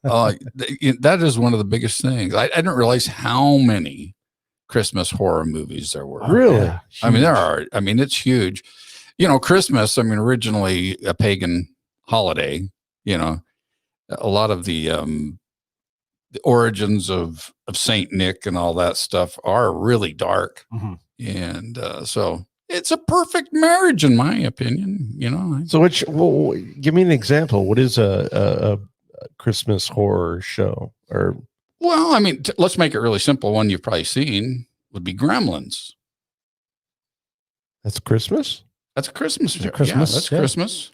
That is one of the biggest things. I didn't realize how many Christmas horror movies there were. Really? Yeah, I mean, there are. I mean, it's huge. Christmas, originally a pagan holiday, a lot of the origins of Saint Nick and all that stuff are really dark. Mm-hmm. And so it's a perfect marriage, in my opinion, So give me an example. What is a Christmas horror show? Or well, let's make it really simple. One you've probably seen would be Gremlins. That's Christmas? That's a Christmas. It's a Christmas, Yeah, that's yeah. Christmas.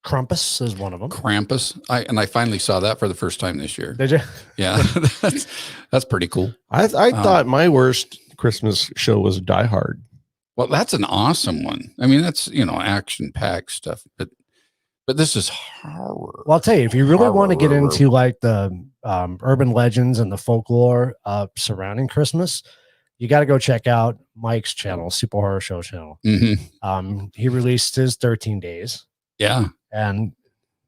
Krampus is one of them. Krampus. I finally saw that for the first time this year. Did you? Yeah, that's pretty cool. I thought my worst Christmas show was Die Hard. Well, that's an awesome one. That's action packed stuff, but this is horror. Well, I'll tell you, if you really want to get into like the urban legends and the folklore surrounding Christmas, you got to go check out Mike's channel, Super Horror Show channel. Mm-hmm. He released his 13 days. Yeah. And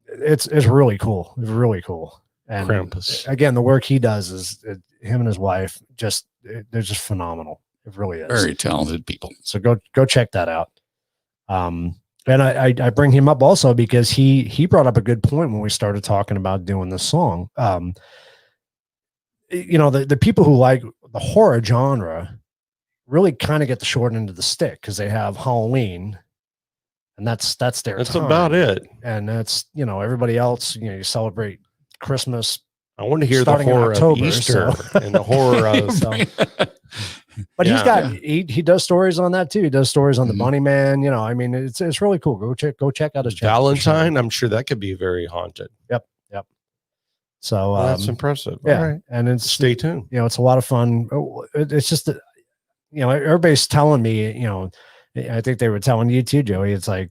it's really cool. It's really cool. And Krampus. Again, the work he does is him and his wife they're just phenomenal. It really is. Very talented people. So go check that out. And I bring him up also because he brought up a good point when we started talking about doing this song. The people who like the horror genre really kind of get the short end of the stick because they have Halloween, and that's their That's time. about it. And that's everybody else. You celebrate Christmas. I want to hear the starting in horror October, of Easter so. and the horror of. But Yeah. he's got he does stories on that too. He does stories on the Bunny Man. It's really cool. Go check out his channel. Valentine. I'm sure that could be very haunted. Yep. So That's impressive. Yeah, All right. and Stay tuned. it's a lot of fun. It's just that everybody's telling me. I think they were telling you too, Joey. It's like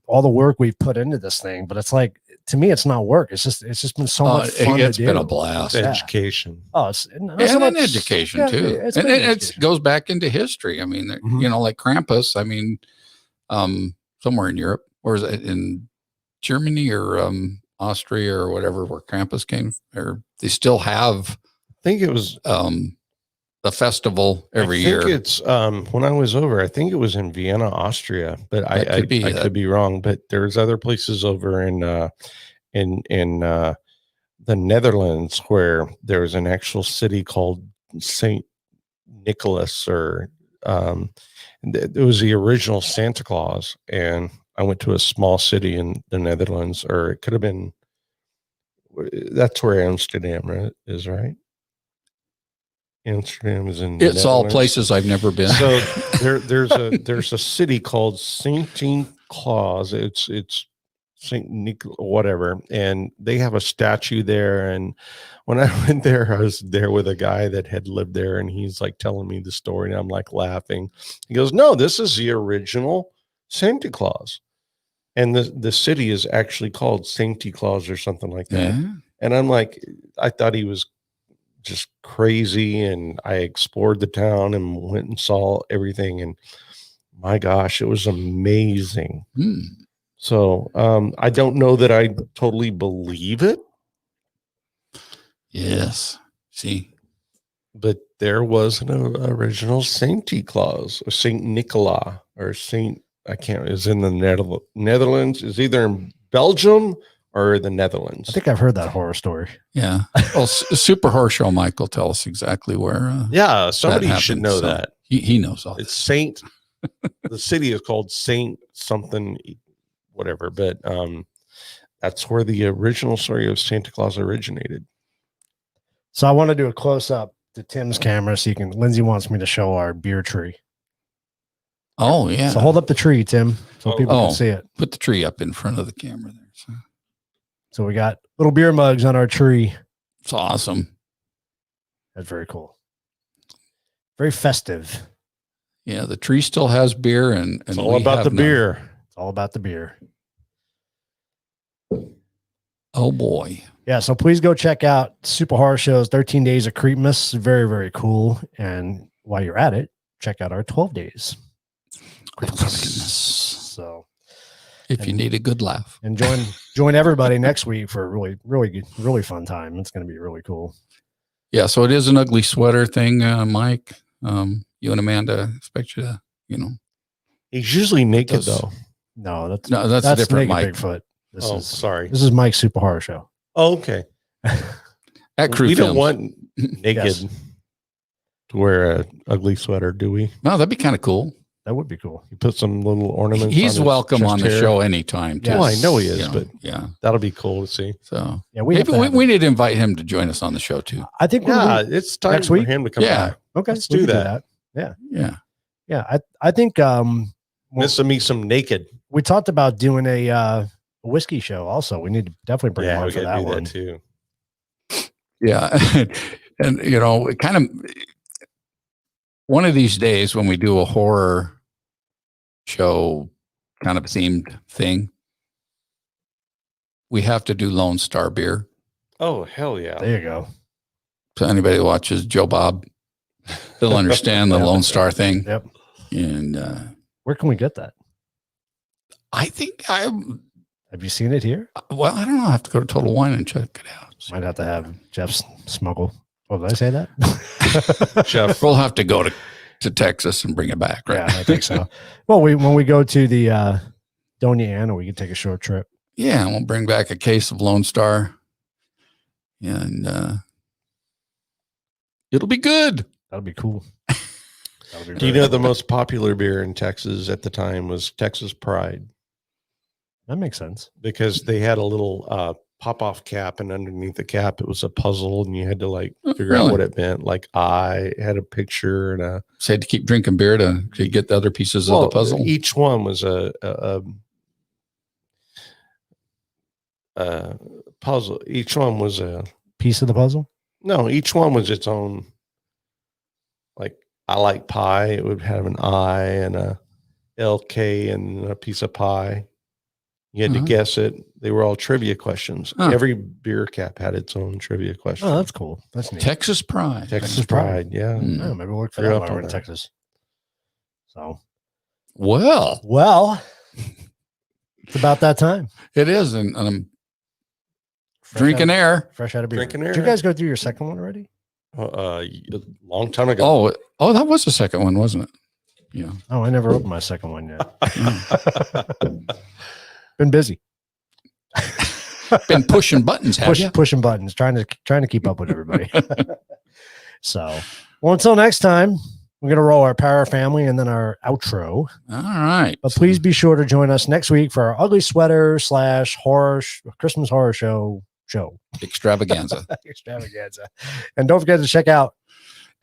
all the work we've put into this thing, but it's like to me, it's not work. It's just been so much fun. It's to been do. a blast. Yeah. Education. Oh, it's not And so an much- education yeah, too. it's And been it education. goes back into history. Like Krampus. Somewhere in Europe, or is it in Germany or Austria or whatever, where Krampus came, or they still have I think it was a festival every I year. think it's when I was over, I think it was in Vienna, Austria, but I could be could be wrong. But there's other places over in the Netherlands where there was an actual city called Saint Nicholas, or it was the original Santa Claus. And I went to a small city in the Netherlands, or it could have been. That's where Amsterdam is, right? Amsterdam is in. It's all Netherlands. places I've never been. So there's a city called Saint Claus. It's Saint Nicholas, whatever, and they have a statue there. And when I went there, I was there with a guy that had lived there, and he's like telling me the story, and I'm like laughing. He goes, "No, this is the original Santa Claus. And the city is actually called Sancti Claus or something like that. Yeah. And I'm like, I thought he was just crazy. And I explored the town and went and saw everything. And my gosh, it was amazing. Hmm. So I don't know that I totally believe it. Yes. See, But there was an original Sancti Claus, or Saint Nicola, or Saint, I can't, is in the Netherlands, is either in Belgium or the Netherlands. I think I've heard that horror story. yeah. Well, Super Horror Show Mike will tell us exactly where. Yeah, somebody that should happened, know so that. He knows all It's this. Saint, the city is called Saint something, whatever, but that's where the original story of Santa Claus originated. So I want to do a close up to Tim's camera so you can. Lindsay wants me to show our beer tree. Oh, yeah. So hold up the tree, Tim, so people can see it. Put the tree up in front of the camera there. So we got little beer mugs on our tree. It's awesome. That's very cool. Very festive. Yeah, the tree still has beer, and It's all about the beer. It's all about the beer. Oh boy. Yeah, so please go check out Super Horror Show's 13 Days of Creepiness. Very, very cool. And while you're at it, check out our 12 Days. So if you need a good laugh. And join everybody next week for a really, really good, really fun time. It's going to be really cool. Yeah, so it is an ugly sweater thing, Mike. You and Amanda expect you to, He's usually naked though. No, that's a different Naked Mike. Bigfoot. Sorry. This is Mike's Super Horror Show. Oh, okay. At Crew We don't Films. want naked Yes. to wear a ugly sweater, do we? No, that'd be kind of cool. That would be cool. You put some little ornaments. He's on his welcome chest on the hair. show anytime. Too. Well, I know he is, You know, but yeah. that'll be cool to see. So Yeah, we have maybe to have we him. need to invite him to join us on the show too. I think Yeah, it's time next for week? him to come Yeah. back. Okay, Let's we do can that. Yeah. Yeah. Yeah. I think Miss me some naked. we talked about doing a whiskey show also. We need to definitely bring him Yeah, on we for got that to do one. that too. Yeah. And kind of one of these days when we do a horror show kind of themed thing, we have to do Lone Star beer. Oh, hell yeah. There you go. So anybody who watches Joe Bob, they'll understand the Lone Star thing. Yep. And Where can we get that? I think Have you seen it here? I don't know. I have to go to Total Wine and check it out. Might have to have Jeff smuggle. Oh, did I say that? Jeff. We'll have to go to Texas and bring it back, right? Yeah, I think so. Well, when we go to the Doña Ana, we can take a short trip. Yeah, and we'll bring back a case of Lone Star. And it'll be good. That'll be cool. That'll be Do you great. know the most popular beer in Texas at the time was Texas Pride, That makes sense. because they had a little pop-off cap, and underneath the cap it was a puzzle, and you had to figure out Really? what it meant. I had a picture and a Said to keep drinking beer to get the other pieces of the puzzle. Each one was a puzzle. Each one was a Piece of the puzzle. no. Each one was its own. I like pie. It would have an I and a LK and a piece of pie. You had to Uh-huh. guess it. They were all trivia questions. Huh. Every beer cap had its own trivia question. Oh, that's cool. That's neat. Texas Pride. Texas Pride, yeah. Hmm. Oh, maybe we'll look for Grew that up while we're on in that. Texas. So, Well, it's about that time. it is. And I'm Fresh drinking out, air. fresh out of beer. Drinking Did you air. guys go through your second one already? A long time ago. Oh, that was the second one, wasn't it? Yeah. Oh, I never opened my second one yet. Been busy. Been pushing buttons, have you? Pushing buttons, trying to keep up with everybody. So, well, until next time, we're gonna roll our Power Family and then our outro. All right. But please be sure to join us next week for our ugly sweater / horror Christmas horror show Extravaganza extravaganza, and don't forget to check out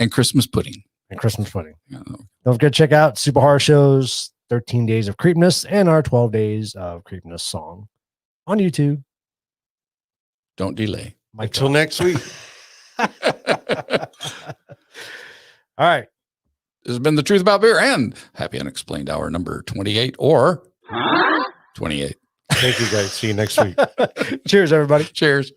and Christmas pudding. Christmas pudding. Yeah. Don't forget to check out Super Horror Show's 13 Days of Creepiness and our 12 Days of Creepiness song on YouTube. Don't delay. Until next week. All right. This has been The Truth About Beer and Happy Unexplained Hour number 28 or 28. Thank you, guys. See you next week. Cheers, everybody. Cheers.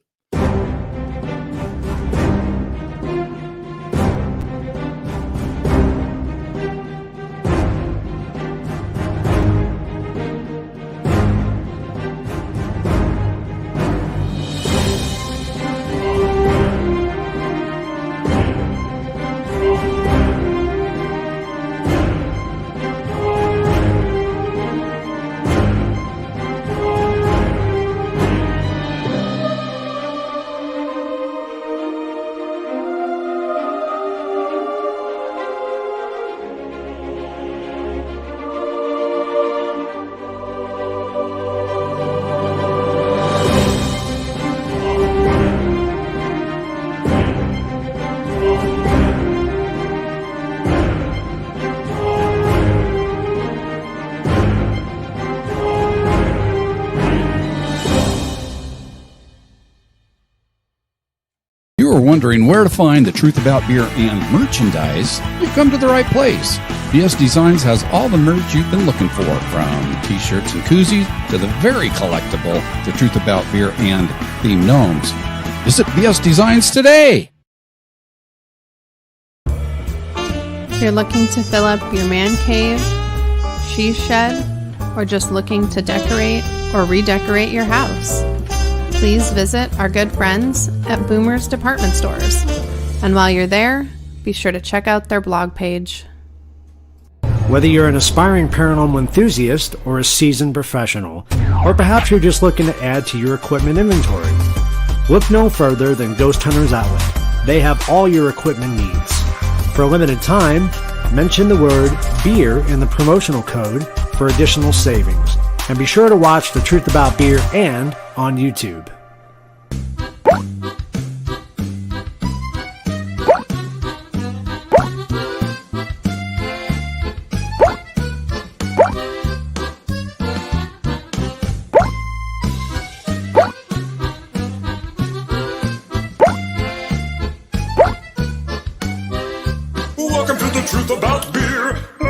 You are wondering where to find the Truth About Beer and merchandise? You've come to the right place. BS Designs has all the merch you've been looking for, from t-shirts and koozies to the very collectible The Truth About Beer and themed gnomes. Visit BS Designs today. You're looking to fill up your man cave, she shed, or just looking to decorate or redecorate your house? Please visit our good friends at Boomer's Department Stores. And while you're there, be sure to check out their blog page. Whether you're an aspiring paranormal enthusiast or a seasoned professional, or perhaps you're just looking to add to your equipment inventory, look no further than Ghost Hunters Outlet. They have all your equipment needs. For a limited time, mention the word beer in the promotional code for additional savings. And be sure to watch The Truth About Beer and on YouTube. Welcome to The Truth About Beer